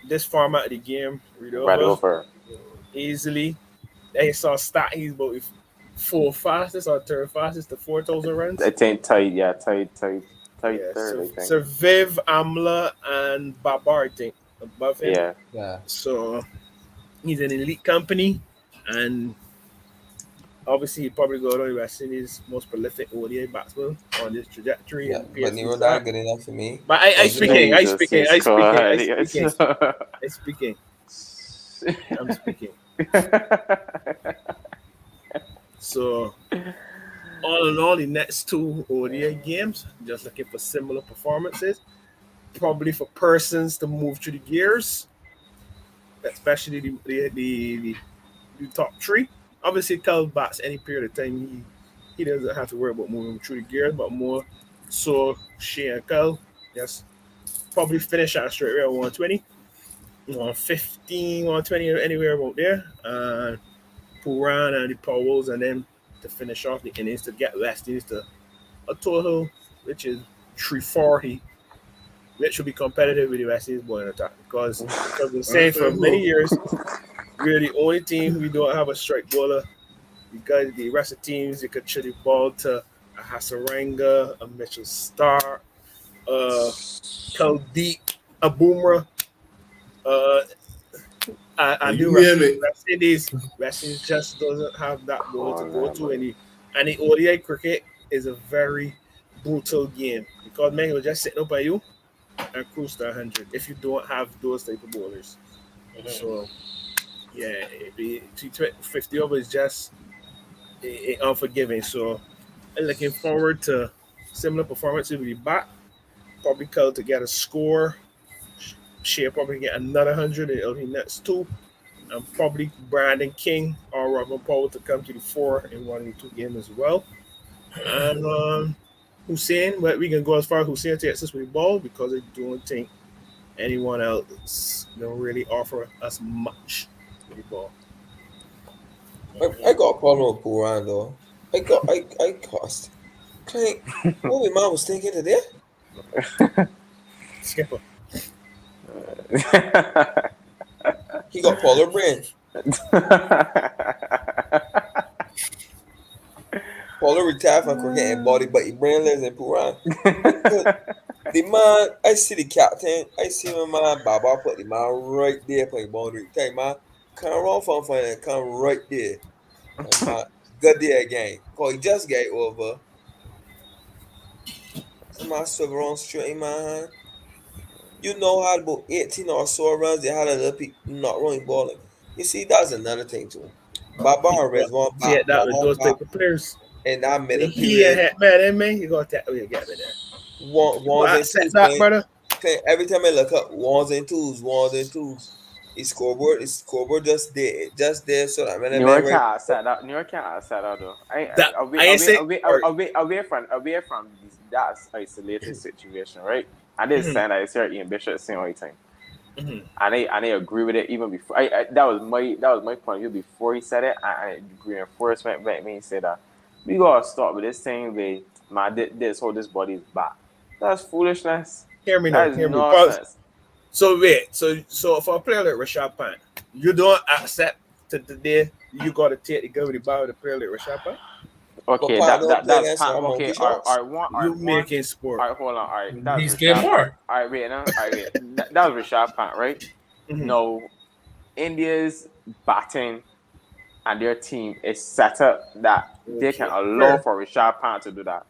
this format of the game read Right over over. easily. They saw stat he's about fourth fastest or third fastest to 4,000 runs. I think tight Yeah, third, I think. so Viv, Amla, and Babar, I think, above him. Yeah. Yeah. So he's an elite company, and obviously he probably got on the West Indies' most prolific ODI batsman on this trajectory. Yeah, And but pace Nero he's not at. good enough for me. But I speaking. I'm speaking. So all in all, the next two ODI games, just looking for similar performances. Probably for persons to move through the gears, especially the top three. Obviously, Cal bats any period of time. He doesn't have to worry about moving through the gears, but more so Shea and Cal. Yes, probably finish at straight away at 120, 115, 120, anywhere about there. And Puran and the Powells, and then to finish off the innings to get West Indies to a total which is 340, which will be competitive with the West Indies bowling attack because we're saying for many years we're the only team we don't have a strike bowler because the rest of the teams they could should the ball to a Hasaranga, a Mitchell Stark, Kuldeep, a Boomerang. I do West Indies just doesn't have that ball to go to, and the ODI cricket is a very brutal game because men will just sit up by you and cruise to 100 if you don't have those type of bowlers. So yeah, the T20 over is just unforgiving. So I'm looking forward to similar performances with the bat. Probably Cole to get a score. Shea probably get another 100 in the next two. And probably Brandon King or Robin Powell to come to the fore in one of the two games as well. And Hussein, but we can go as far as Hussein to assist with the ball because I don't think anyone else don't really offer us much with the ball. I got a problem with Puran though. I cost. Clint, what my mom was thinking today? Skipper. He got polar brain. Polar retired from cricket and body, but his brain lives in Puran. The man, I see the captain. I see my man Baba put the man right there playing boundary. Tell you, man, come run from and come right there. And man, good day again. Cause he just get over. And man swivel around straight in my hand. You know how about 18 or so runs they had a little people not running balling. You see, that's another thing too. Baba has one Yeah, back, that with those back type of players. in that middle He period. man, you got that. You get me there. Ones and twos, that, brother. Every time I look up, ones and twos. His scoreboard just there. So that when I New can't set out though. Away from this, that's isolated situation, right? And this saying that it's here Ian Bishop saying all the time. And I agree with it even before. That was my point of view before he said it. I agree reinforcement back me said that we gotta stop with this thing. This body is back. That's foolishness. Hear me that now. Hear nonsense. me. So wait. So for a player like Rashad Pant, you don't accept that today you gotta take the go with the ball with a player like Rashad Pant. Okay, that's okay. You making sport. All right, hold on. All right, he's getting more. All right, wait. That was Rashad Pant, right? No, India's batting and their team is set up that they can allow for Rashad Pant to do that.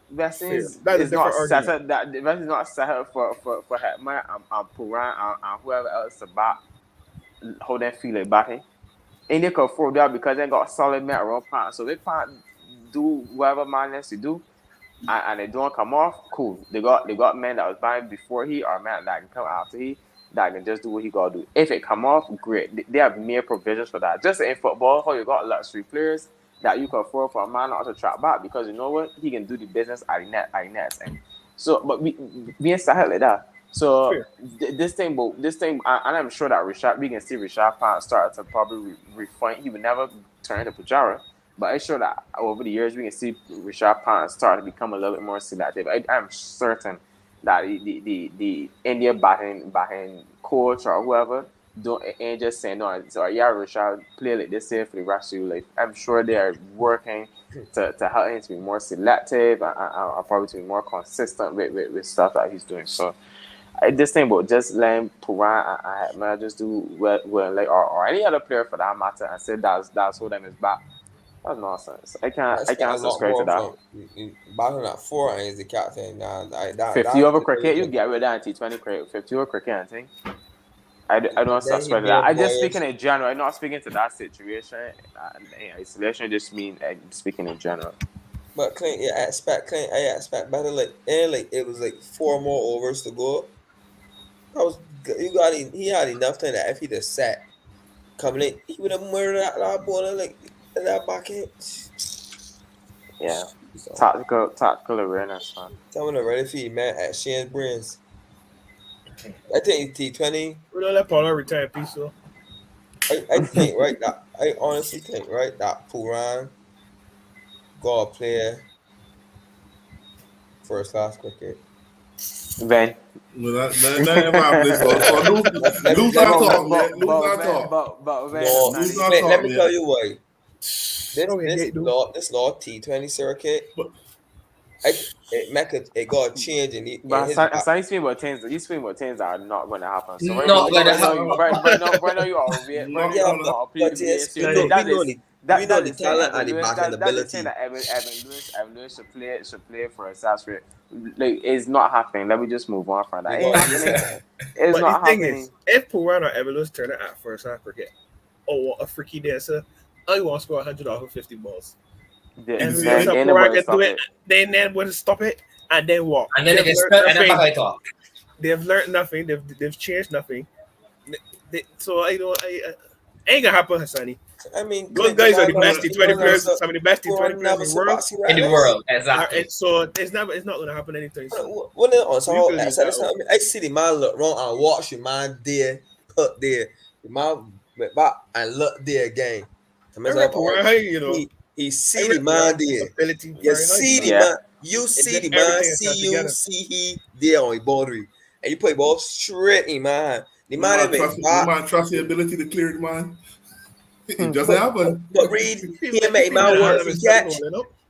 West Indies is not set up. That West is not set up for Hetman and Puran and whoever else to bat. How they feel like batting. India can afford that because they got solid men around Pant. So they can't do whatever man needs to do, and they don't come off. Cool. They got men that was batting before he or men that can come after he that can just do what he gotta do. If it come off, great. They have mere provisions for that. Just in football, how you got luxury players that you can afford for a man not to track back because you know what, he can do the business at the net. And so, but we ain't started like that. So this thing, and I'm sure that we can see Rashad Pant start to probably refine. He would never turn to Pujara, But it's sure that over the years we can see Richard Pant start to become a little bit more selective. I'm certain that the India batting coach or whoever don't ain't just saying no. So yeah, Richard play like this here for the rest of your life. I'm sure they are working to help him to be more selective and probably to be more consistent with stuff that he's doing. So this thing about just letting Puran and Hetman just do well like or any other player for that matter and say that's who them is back. That's nonsense. I can't subscribe to that. Batting at 4 and is the captain. Nah, 50 over cricket, you get rid of T20 cricket. 50 over cricket, I think. I don't subscribe to that. I just speaking in general. I'm not speaking to that situation. In isolation, just mean I'm speaking in general. But Clint, I expect better. Like it was like 4 more overs to go. He had enough time that if he'd have sat coming in, he would have murdered that ball like that back end. Yeah, tactical awareness, man. Someone already feed man at Shane's brains. I think T20. We don't let Paula retire peace, so. I think right that I honestly think right that Puran got to play first class cricket. Ben. No, that ain't my place. So lose our talk, man. Lose our talk. But let me tell you why. This law T20 circuit, it got changed and you speaking about things that are not going to happen. So not going to happen. Right now you are weird. We know the talent and the batting ability. That Evan Lewis should play for a SAS rate. Like, it's not happening. Let me just move on from that. It's not happening. Is, if Puran or Evan Lewis turn it at first class cricket, what a freaky dancer! I want to score 100 off of 50 balls. Then would stop it and then walk. And then they talk. They've learned nothing. They've changed nothing. So I ain't gonna happen, Hassani. I mean, those guys are the best T20 players. Some of the best T20 players in the world. Exactly. And so it's not going to happen anytime soon. I see the man look wrong and watch the man there, put there, the man went back and look there again. He see the man there. You see the man. You see the man. See he there on the boundary, and you put the ball straight in man. The man trust the ability to clear the man. It just happened. But Reed, he make man work for catch.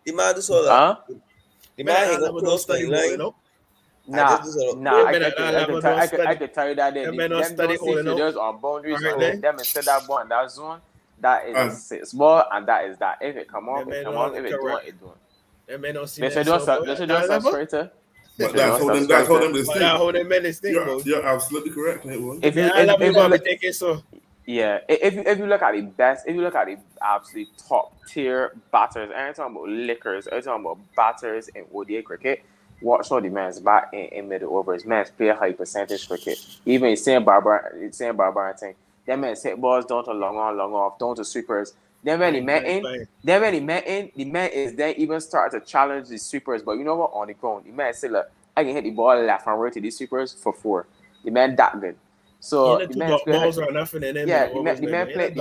The man just hold up. The man ain't gonna close the line. I could tell you that them those on boundaries them instead that ball in that zone. That is a 6 ball, and that is that. If it come off, it come off. If it don't, it don't. Them men don't see they should do subscribe. But that's how them this thing. You're absolutely correct. If you look at the best, if you look at the absolute top tier batters, I ain't talking about lickers, I'm talking about batters in ODI cricket. Watch all the man's back in middle overs. Man's play high percentage cricket. Even the same barbarian thing. Them men hit balls down to long on, long off, down to sweepers. Then when the man is then even start to challenge the sweepers. But you know what? On the ground, the man say, look, I can hit the ball left and right to these sweepers for 4. The man that good. So the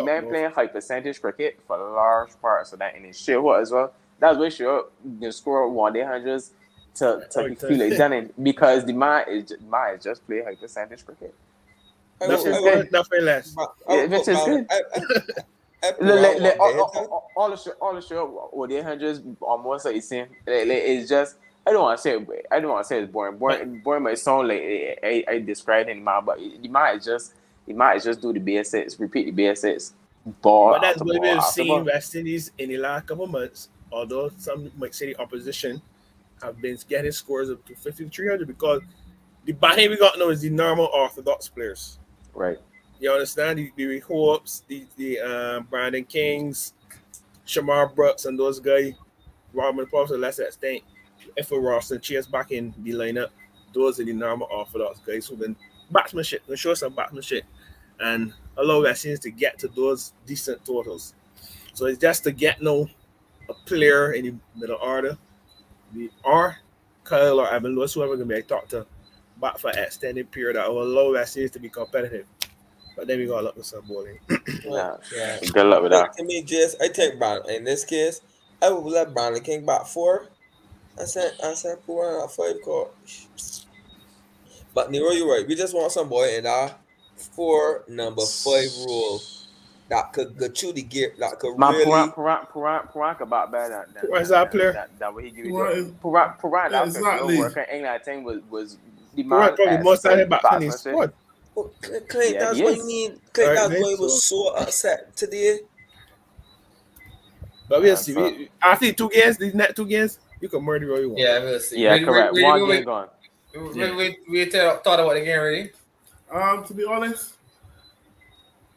man playing high percentage cricket for large parts of that in his shit as well. That's why sure you score 1 day hundreds to feel like done because the man is just playing high percentage cricket. Nothing less. Which is good. All the show 1 day hundreds almost like the same. It's just I don't want to say it's boring. Boring might sound like I described in man, but the man is just do the basics, repeat the basics. But that's what we've seen West Indies in the last couple of months. Although some might say the opposition have been getting scores up to 50 to 300 because the batting we got now is the normal orthodox players. Right. You understand? The Hopes, the Brandon Kings, Shamar Brooks, and those guys, Robin Pops to a lesser extent. If a Ralston Chase back in the lineup, those are the normal orthodox guys who can batsmanship, can show some batsmanship, and allow West Indies to get to those decent totals. So it's just to get a player in the middle order, or Kyle or Evan Lewis, whoever can be talked to, back for an extended period that will allow West Indies to be competitive. But then we got luck with some bowling. Yeah. Yeah. Good luck with that. To me, just I take Brown in this case. I would let Brown King back 4. I said 4 and 5 call. But Nero, you're right. We just want some boy in our 4 number 5 rule that could go through the gear, that could My really. Puran about better than Puran's our player. that way he give Puran you. Puran that exactly. work in England thing was the Puran probably most of back in his squad. Clay, Yeah, that's he what is. you mean. Clay, Right, that's mate, why he was so upset today. But we'll Yeah, see. so- After 2 games, these next 2 games, you can murder all you want. Yeah, we'll see. Yeah, correct. One game gone. We thought about the game already. To be honest,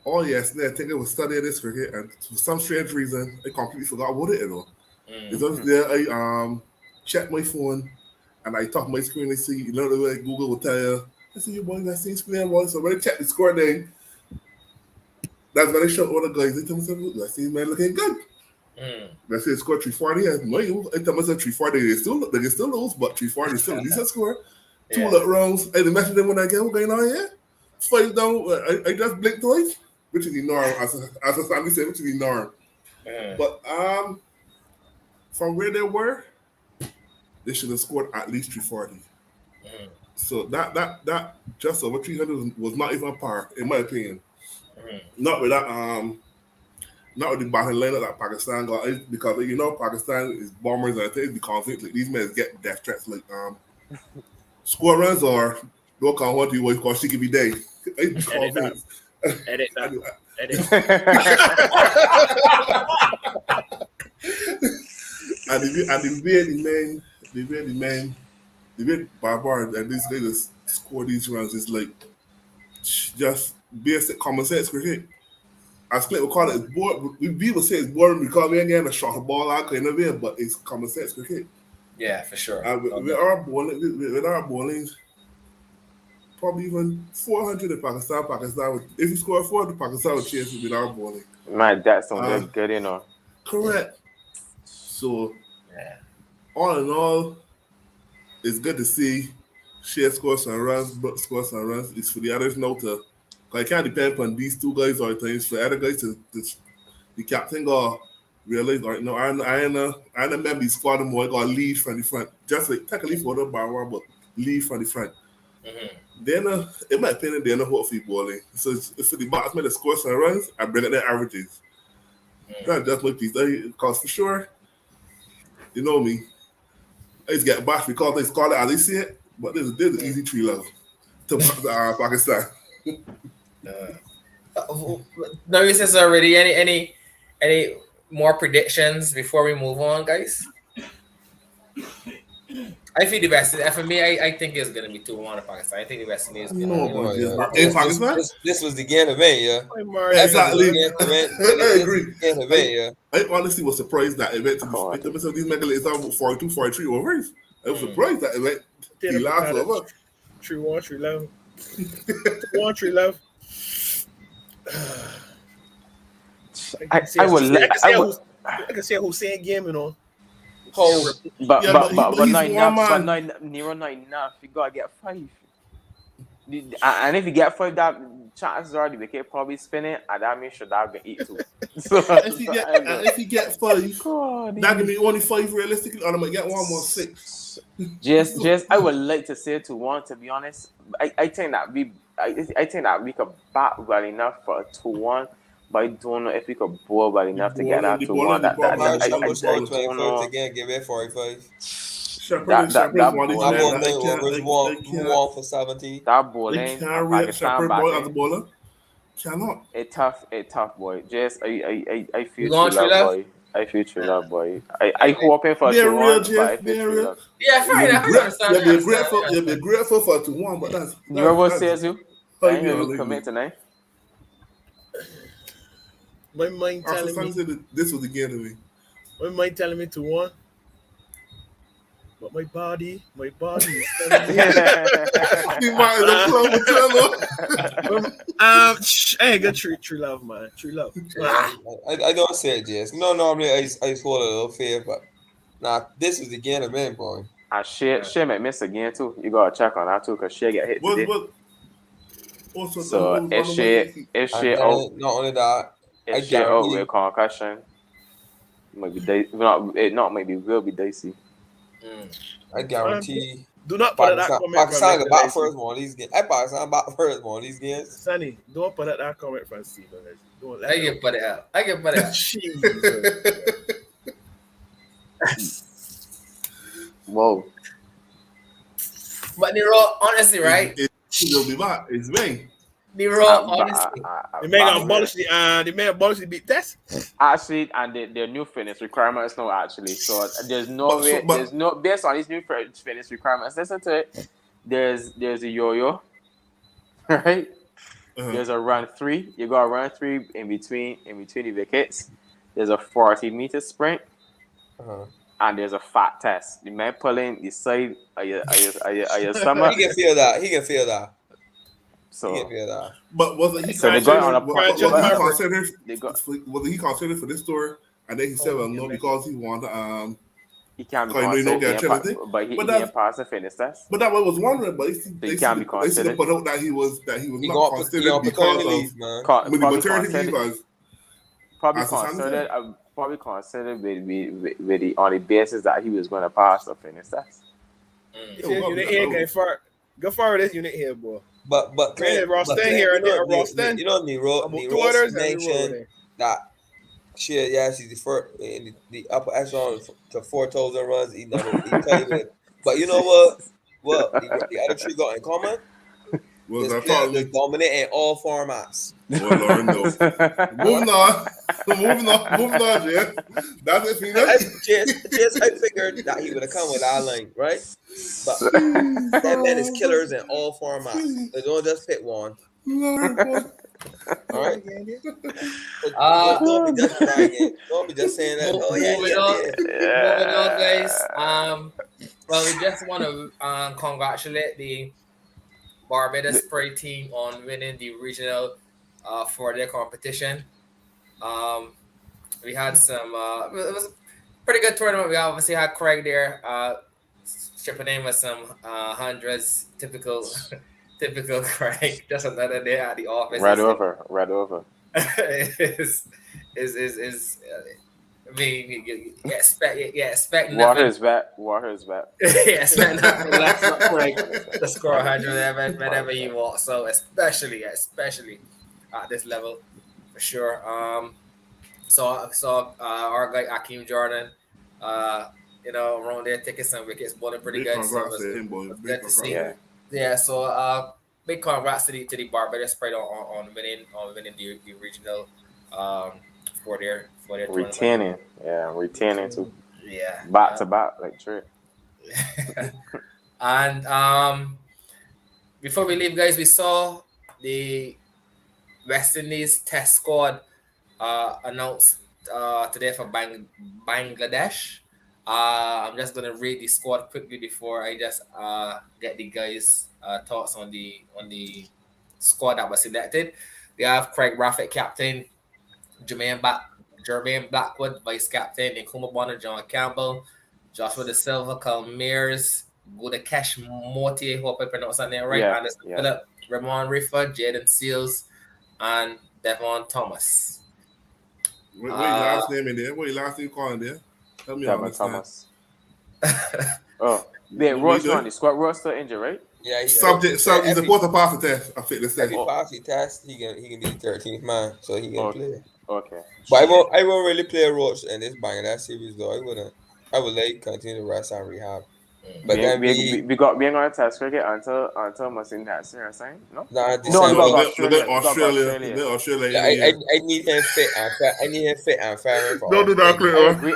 oh yes, I think I was studying this cricket, and for some strange reason, I completely forgot about it. It's just there. I checked my phone, and I talk my screen. I see, you know, the way Google will tell you. I see you boys, I see playing boys. So when I check the score, then that's when I showed all the guys. They tell myself, I see man looking good. They say score 340. I tell myself 340. They still lose, but 340 is still a decent score. 2 rounds. I message them when I get what's going on here. 5 down. I just blinked twice, which is the norm. As a family said, which is the norm. But from where they were, they should have scored at least 340. So that just over 300 was not even par, in my opinion. Not with that not with the batting lineup that Pakistan got, because you know Pakistan is bombers and things the conflict. Like, these men get death threats like score runs or don't count what you what call she could be day. Edit that. And the way Barbar and these guys score these runs is like just basic common sense cricket. As Clint would call it, it's boring. People say it's boring because we ain't getting a shot of ball out kind of in, but it's common sense cricket. Yeah, for sure. With our bowling, probably even 400 in Pakistan if you score 400, Pakistan would chase it with our bowling. Man, that's something good, you know. Correct. So, all in all, it's good to see Shea score some runs, but score some runs. It's for the others now to, because I can't depend upon these 2 guys all the time. It's for other guys to the captain got realize, all right, no, I remember the squad more. I got to lead from the front. Just like, take a lead for the bar, but lead from the front. Then, in my opinion, they're not hopefully bowling. So it's for the batsmen to score some runs and bring up their averages. That's just my piece. Because for sure, you know me, I just get bashed because they score it as they see it, but there's an easy 3-love to Pakistan. No, you said already. Any more predictions before we move on, guys? I think the best. For me, I think it's gonna be 2-1 to Pakistan. I think the West Indies. In Pakistan, this was the game event, yeah. Exactly. I agree. Game event, yeah. I honestly was surprised that it went to these megalas about 42, 43 overs. I was surprised that it went the last over. 3-1, 3-1. 1-3 love. I can see a Hussein game, you know. But he's not one enough. But man. Nero not enough. You gotta get 5. And if you get 5, that chances are the wicket probably spinning, and that means should have been 8 too. So, if you get 5, that can be only 5 realistically, or I might get 1 more 6. Just I would like to say 2-1. To be honest, I think that we could bat well enough for a 2-1. But I don't know if we could bowl well enough to get that 2-1. I don't know. Again, give it 45. That one for 70. That bowling, Pakistan batting. Cannot. A tough boy. Just I feel true love, boy. I feel true love, boy. I hoping for 2-1, but I feel true love. Yeah, fine. You'll be grateful for 2-1, but that's You what says you? I ain't gonna commit tonight. My mind telling me this was the game to me. My mind telling me 2-1. But my body is telling me. Hey, good true love, man. True love. I don't say it, yes. No, normally I hold a little fear, but this is the game of man, boy. And Shea might miss again too. You gotta check on that too, because Shea get hit today. Also, So if she And out, then not only that, I if she out guarantee with concussion, maybe not maybe will be dicey. I guarantee Do not put that comment from Pakistan Mr. back Dicey. first one of these games. Pakistan back first one of these games. Sonny, don't put that comment from Steven. Don't let I can put it out. I can put it out. Whoa. But Nero, honestly, right? He'll be back. It's me. Nero, honestly. They may abolish the beat test. Actually, and their new fitness requirements now actually. So there's no way. There's no based on these new fitness requirements. Listen to it. There's a yo-yo, right? There's a run 3. You got to run 3 in between the wickets. There's a 40-meter sprint, and there's a fat test. The man pulling the side of your stomach. He can feel that. He can feel that. So, he can feel that. But wasn't he So they're going on a was he they considered for this tour? And then he said, "Well, no, because he wanted he can't be Because you know you considered, don't get but he But didn't that's- pass the fitness test. But that I was wondering, but they can't be should considered. put out that he was He not got considered because paternity of leave, man. when the Probably maternity leave considered, was probably as a considered, probably considered with the on the basis that he was going to pass the fitness test. Unit here, go forward this unit here, boy. But Man, Ross Stan here, and then Ross Stan. You know, Nero mentioned that shit. Yeah, she's the first in the upper echelon to 4,000 runs. He played with. But you know what the other three got in common? was This player was dominant in all formats. Well, Lord knows. Moving on, Jay. That's it for you. Just I figured that he would have come with our line, right? But that man is killers in all formats. They don't just pick one. All right. Don't be just bragging. Don't be just saying that. Oh yeah. Moving on, guys. Well, we just want to congratulate the Barbados Spray team on winning the regional for their competition. We had some. It was a pretty good tournament. We obviously had Craig there, stripping in with some hundreds. Typical Craig. Just another day at the office. Right over. is I mean, you expect nothing. Water is wet. expect nothing less from Craig to score 100 whenever you want. So especially at this level, for sure. So our guy Akeem Jordan, around there taking some wickets, bowling pretty good. So it was good to see. Yeah. So big congrats to the Barbados spread on winning the regional for their retaining too. Yeah, back to back like trip. And before we leave, guys, we saw the West Indies Test squad announced today for Bangladesh. I'm just gonna read the squad quickly before I just get the guys' thoughts on the squad that was selected. We have Craig Raffett, captain, Jermaine Blackwood, vice captain, Nkrumah Bonner, John Campbell, Joshua De Silva, Carl Mears, Gudakesh Mortier, hope I pronounced that name right, Anderson Phillip, Ramon Rifa, Jaden Seals, and Devon Thomas. What your last name in there? What your last name calling there? Tell me Devon Thomas. Roy's not on the squad. Roy's still injured, right? Yeah, he's supposed to pass the test. I fit the second. If he pass the test, he can be the 13th man, so he can play. Okay. But I won't really play Roach in this Bangladesh series though. I wouldn't. I would like continue to rest and rehab. But then we ain't gonna test cricket until Masin that's here, saying no. Australia. I need him fit and fair. I need him fit and fair. Don't do that, Clinton.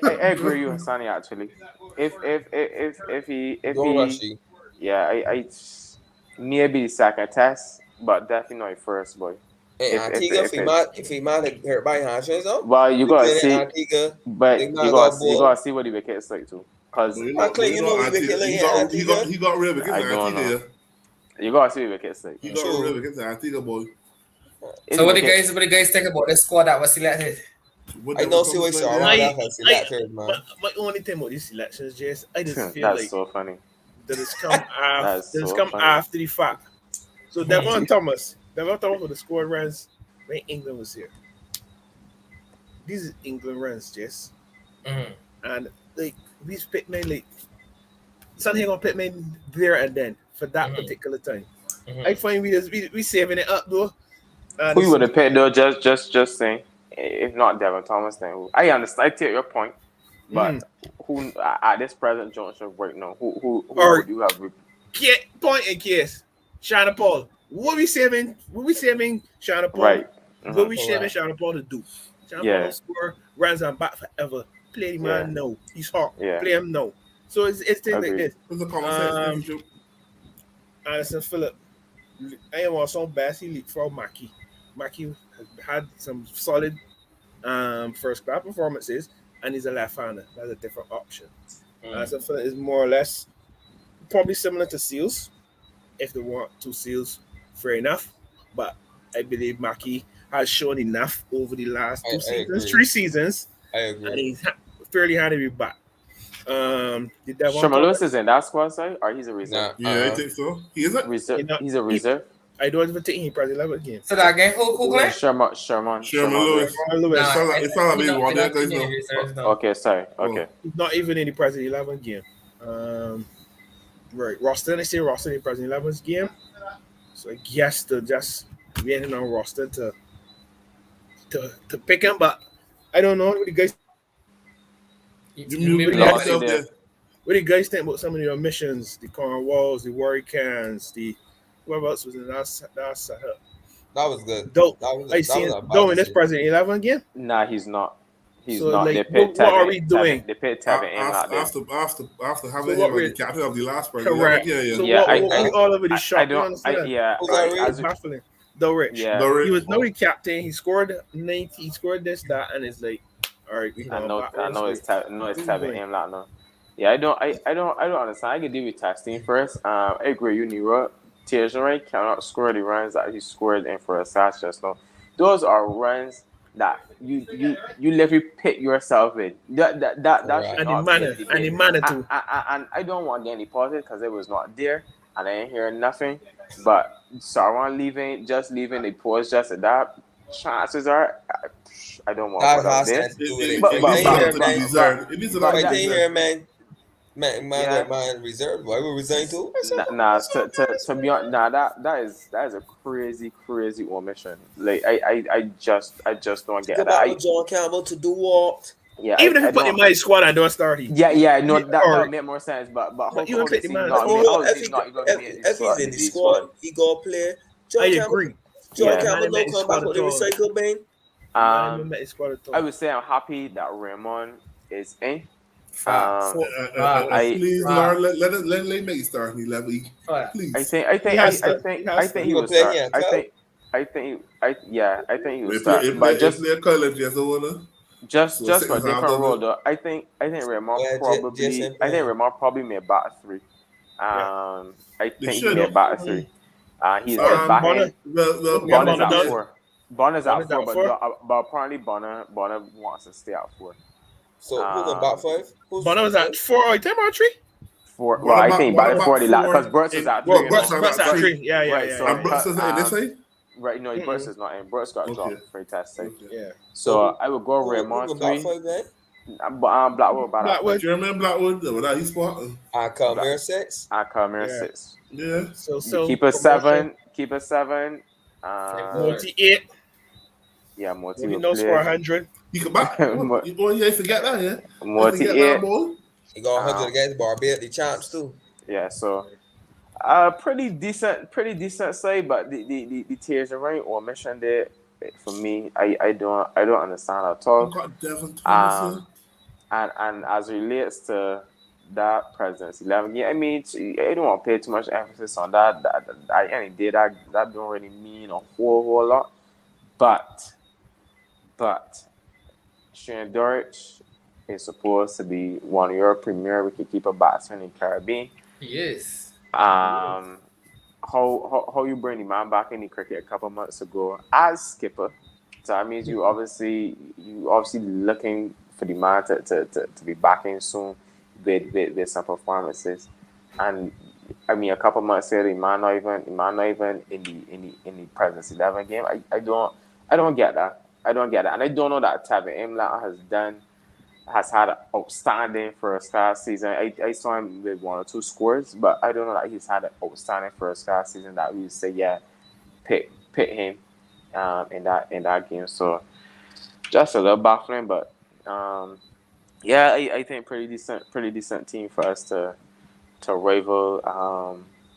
I agree with Sonny actually. If he I maybe the second test, but definitely not first, boy. Hey, Antigua, if he might hurt by hamstrings though. Well, you gotta see, Antigua, but you gotta see what the wickets like too. Cause he got real wickets. You gotta see what wickets like. He got real wickets, Antigua boy. So what do you guys think about this squad that was selected? I don't see what Shaquar has selected, man. My only thing about these selections, Jess, I just feel that's like so funny. that it's come after the fact. So Devon Thomas would have scored runs when England was here. These are England runs, Jess. Mhm. And like these pitmen, like something on pitmen there and then for that particular time. I find we saving it up though. And Who you would have picked though? Just saying. If not Devon Thomas, then who? I understand. I take your point, but who at this present juncture right now? Who would you have? Point in case, Shana Paul. What we saving? Shana Paul. Right. What we saving Shana Paul to do? Shana Paul score, runs and back forever. Play the man, no. He's hot. Yeah. Play him, no. So it's things like this. What's the conversation? Anderson Phillip. I am also best. He leaked for Mackie. Mackie has had some solid first class performances, and he's a left-hander. That's a different option. Anderson Phillip is more or less probably similar to Seals. If they want two Seals, fair enough. But I believe Mackie has shown enough over the last 3 seasons. I agree. And he's fairly handy to be back. Sherman Lewis is in that squad side, or he's a reserve? Yeah, I think so. He isn't. Reserve. He's a reserve. I don't even think he probably level again. So that game, who Glenn? Sherman Lewis. It sounds like maybe one of guys now. Okay, sorry. Okay. He's not even in the present 11 game. Right. Roston, I say Roston in the present 11's game. So I guess they're just waiting on Roston to pick him, but I don't know what the guys. What do you guys think about some of the omissions? The Cornwalls, the Warwick Cans, the whoever else was in that set up? That was good. Dope. I see Doe in this present 11 again? Nah, he's not. He's so, not. Like, what are we doing? They paid Tevin in out there. After having him as the captain of the last present. Correct. So what all over the shot? I don't. Baffling. Doe Rich. Yeah. He was no captain. He scored 90. He scored this, that, and it's like, all right. I know it's Tevin in out now. Yeah, I don't understand. I can deal with testing first. I agree, you Nero. Tierney cannot score the runs that he scored in for a sash just now. Those are runs that you literally pit yourself in. That should not be a debate. And the manner too. And I don't want any positive because it was not there and I didn't hear nothing. But Sarwan leaving the post just at that, chances are I don't want to put out there. It needs to man. Man, reserve. Why we resign too? To be honest, that is a crazy omission. Like I just don't get that. John Campbell to do what? Yeah, even if you put him in my squad and don't start him. Yeah, no, that would make more sense. But you would take the man. If he's in the squad, he go play. I agree. John Campbell don't come back with the recycle bin. I would say I'm happy that Raymond is in. Please, Lord, let me start me level. Please. I think he will start. I think he will start. But just for a different role though. I think Raymond probably may bat 3. I think he may bat 3. He's batting. Bonner's at 4. Bonner's at 4, but apparently Bonner wants to stay at 4. So who's on bat 5? Bonner was at 4 or 10 or 3? 4. Well, I think batted 4 because Brooks is at 3. Brooks at 3. Yeah. And Brooks is in this side? Right, no, Brooks is not in. Brooks got dropped for a test. Yeah. So I would go Raymond 3. Blackwood. Do you remember Blackwood? Without his spot? I come here 6. Yeah. So keep a 7. Multi 8. Yeah, Multi. We know score 100. You can back. You forget that, yeah. Multi 8. He got 100 against Barbados, the champs too. Yeah, so pretty decent say, but the tears are right or mission there for me. I don't understand at all. And as it relates to that presidency 11 game, I mean, I don't want to pay too much emphasis on that. That don't really mean a whole lot. But Shane Dorich is supposed to be one of your premier wicketkeeper batsmen in Caribbean. Yes. How you bring the man back in the cricket a couple months ago as skipper? So that means you obviously looking for the man to be back in soon with some performances, and I mean, a couple months later, he might not even in the President's 11 game. I don't get that. I don't get that, and I don't know that Tevin Imlach has had an outstanding first class season. I saw him with 1 or 2 scores, but I don't know that he's had an outstanding first class season that we say pick him in that game. So just a little baffling, but yeah, I think pretty decent team for us to rival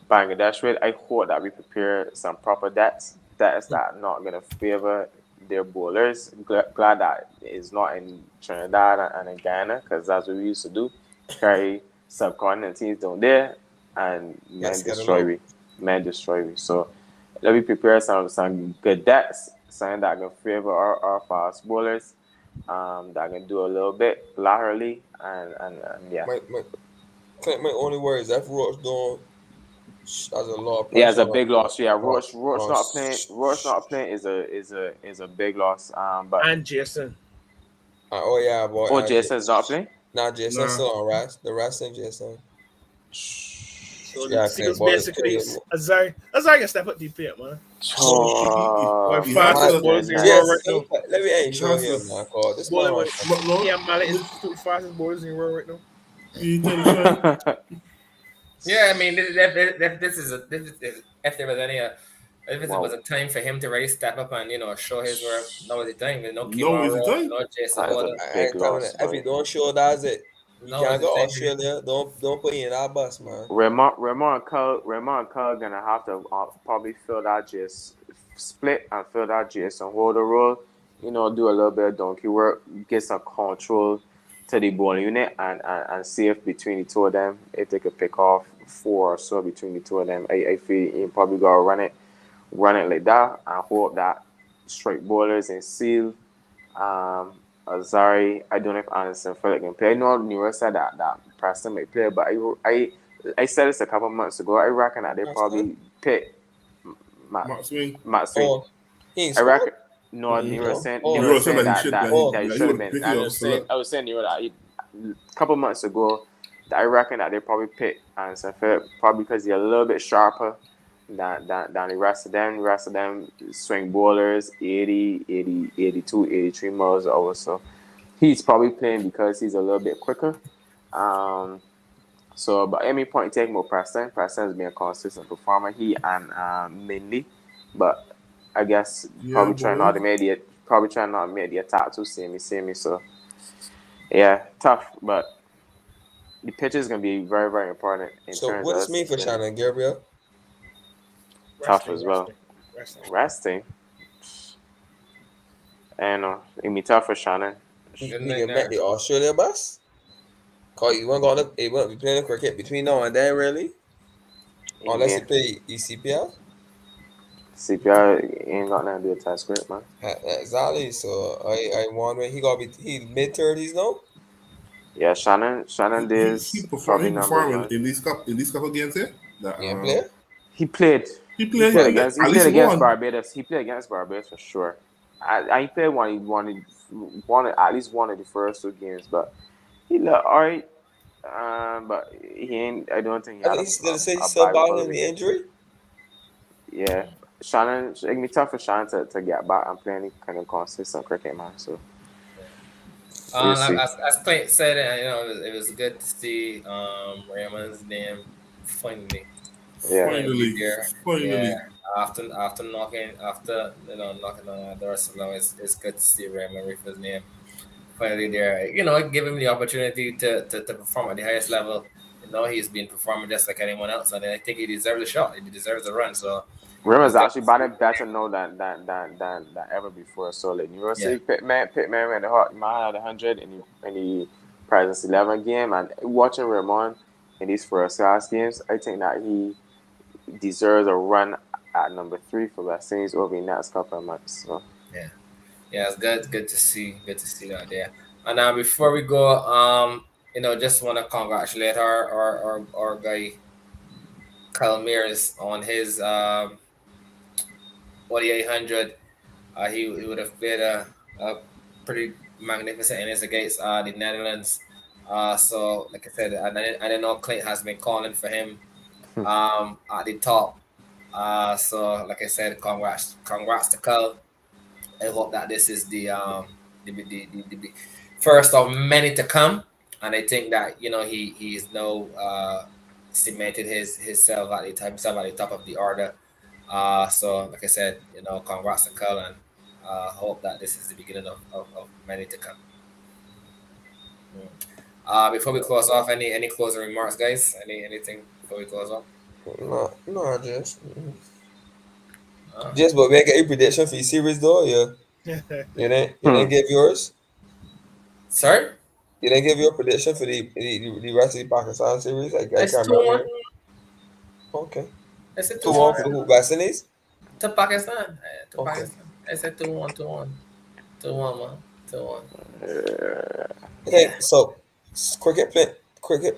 Bangladesh with. I hope that we prepare some proper debts that are not going to favor their bowlers. Glad that it's not in Trinidad and in Guyana, because that's what we used to do. Carry subcontinent teams down there and destroy we. So let me prepare some good debts, something that can favor our fast bowlers. That can do a little bit laterally and yeah. My only worry is if Roach don't, that's a lot of pressure. Yeah, it's a big loss. Yeah, Roach not playing. Roach not playing is a big loss. But And Jason. Oh yeah, boy. Oh, Jason's not playing. Nah, Jason's still on rest. The rest in Jason. So the Seals basically Azari can step up the plate, man. Fastest bowlers in the world right now. Let me show you, man. This Malik is the fastest bowlers in the world right now. Yeah, I mean, if there was any, if it was a time for him to really step up and show his worth, now is the time. No Jason. If you don't show, that's it. You can't go Australia. Don't put in that bus, man. Raymond and Carl gonna have to probably fill that split and fill that Jason holder role. Do a little bit of donkey work, get some control to the bowling unit, and see if between the two of them, if they could pick off 4 or so between the two of them. I feel you probably gotta run it like that, and hope that straight bowlers and Seal, Azari. I don't know if Anderson Phillip can play. I know Nero said that Preston may play, but I said this a couple months ago. I reckon that they probably pick Matt Swing. I reckon. No, Nero said that he should have been. I was saying Nero that a couple months ago that I reckon that they probably pick Anderson Phillip, probably because he's a little bit sharper than the rest of them. The rest of them swing bowlers 80, 82, 83 miles an hour. So he's probably playing because he's a little bit quicker. So, but any point taking more Preston. Preston has been a consistent performer. He and Minley, but I guess probably trying not to make the attack too samey. So yeah, tough, but the pitch is gonna be very, very important. So what does it mean for Shannon Gabriel? Tough as well. Resting. And it be tough for Shannon. He can make the Australia bus. Cause you won't be playing cricket between now and then, really. Unless you play ECPL. CPL ain't got nothing to do with that script, man. Exactly. So I wonder he mid-30s now. Yeah, Shannon did. He performed in these couple games here. He played against Barbados. He played against Barbados for sure. I played one at least one of the first 2 games, but he looked alright. But he ain't. I don't think he had. He's still battling the injury. Yeah, Shannon. It can be tough for Shannon to get back and play any kind of consistent cricket, man. So. As Clint said, it was good to see Raymond's name finally. Finally. Yeah. After knocking on the door, so it's good to see Raymond Reefer's name finally there. Give him the opportunity to perform at the highest level. He's been performing just like anyone else, and I think he deserves a shot. He deserves a run. So Raymond's actually batting better now than ever before. So like University Pittman went the hot man at 100 in the President's 11 game, and watching Raymond in these first class games, I think that he deserves a run at number 3 for West Indies over the next couple of months. So. Yeah, it's good to see that there. And now before we go, just want to congratulate our guy Kyle Mears on his ODI 100. He would have played a pretty magnificent innings against the Netherlands. So like I said, I know Clint has been calling for him at the top. So like I said, congrats to Carl. I hope that this is the first of many to come, and I think that he is now cemented himself at the top of the order. So like I said, congrats to Carl, and hope that this is the beginning of many to come. Before we close off, any closing remarks, guys? Anything before we close off? No, just but we ain't get your prediction for your series though. Yeah, you didn't give yours. Sorry, You didn't give your prediction for the rest of the Pakistan series. I it's can't 2-1. remember. Okay, I said 2-1 for 2-1 the who? West Indies. to Pakistan. To Okay. Pakistan. I said 2-1, 2-1, 2-1, man, 2-1. Okay, so cricket.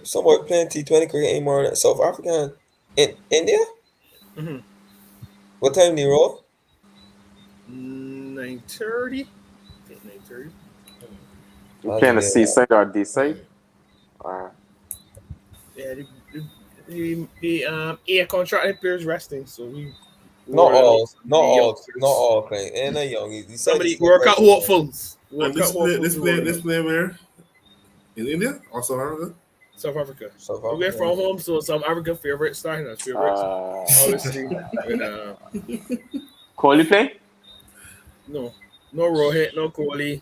Somewhat playing T20 cricket anymore in South Africa and in India. Mm-hmm. What time do you roll? 9:30. 9:30. You playing the C side or D side? Yeah, the air contracted players resting, so we Not all playing. And they're young. Somebody work out hopefuls. And this play where? In India or South Africa? South Africa. South We went Africa. from home, so South Africa favorite starting as favorites. Obviously, with, Kohli play? no Rohit, no Kohli,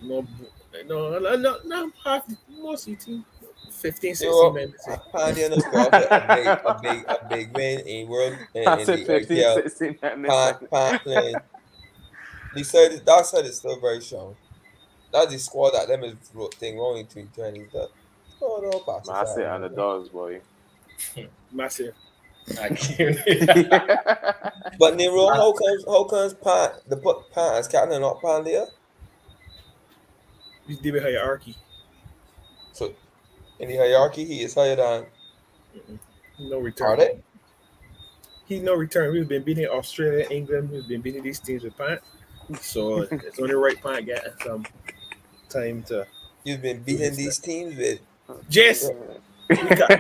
no half mostly team 15, 16 members. Pandy and the squad a big win in world I in said the 15, IPL. 16 Pan playing. That side is still very strong. That's the squad that them is thing wrong in T20s. That all passes. I say underdogs, boy. Massive. But Nero, how comes Pan put Pan as captain and not Pan there? He's the hierarchy. So in the hierarchy, he is higher than. No return. Are they? He's no return. We've been beating Australia, England. We've been beating these teams with Pant. So it's only right Pant getting some time to. You've been beating these teams with. Jess. Okay,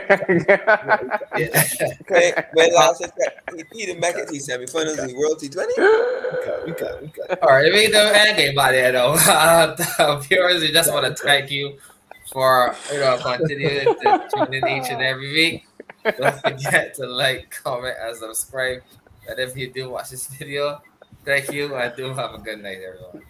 when last he didn't make it to semi-finals in World T20. We got. All right, we don't end game by there though. Viewers, we just want to thank you for continuing to tune in each and every week. Don't forget to like, comment, and subscribe. And if you do watch this video, thank you. I do have a good night, everyone.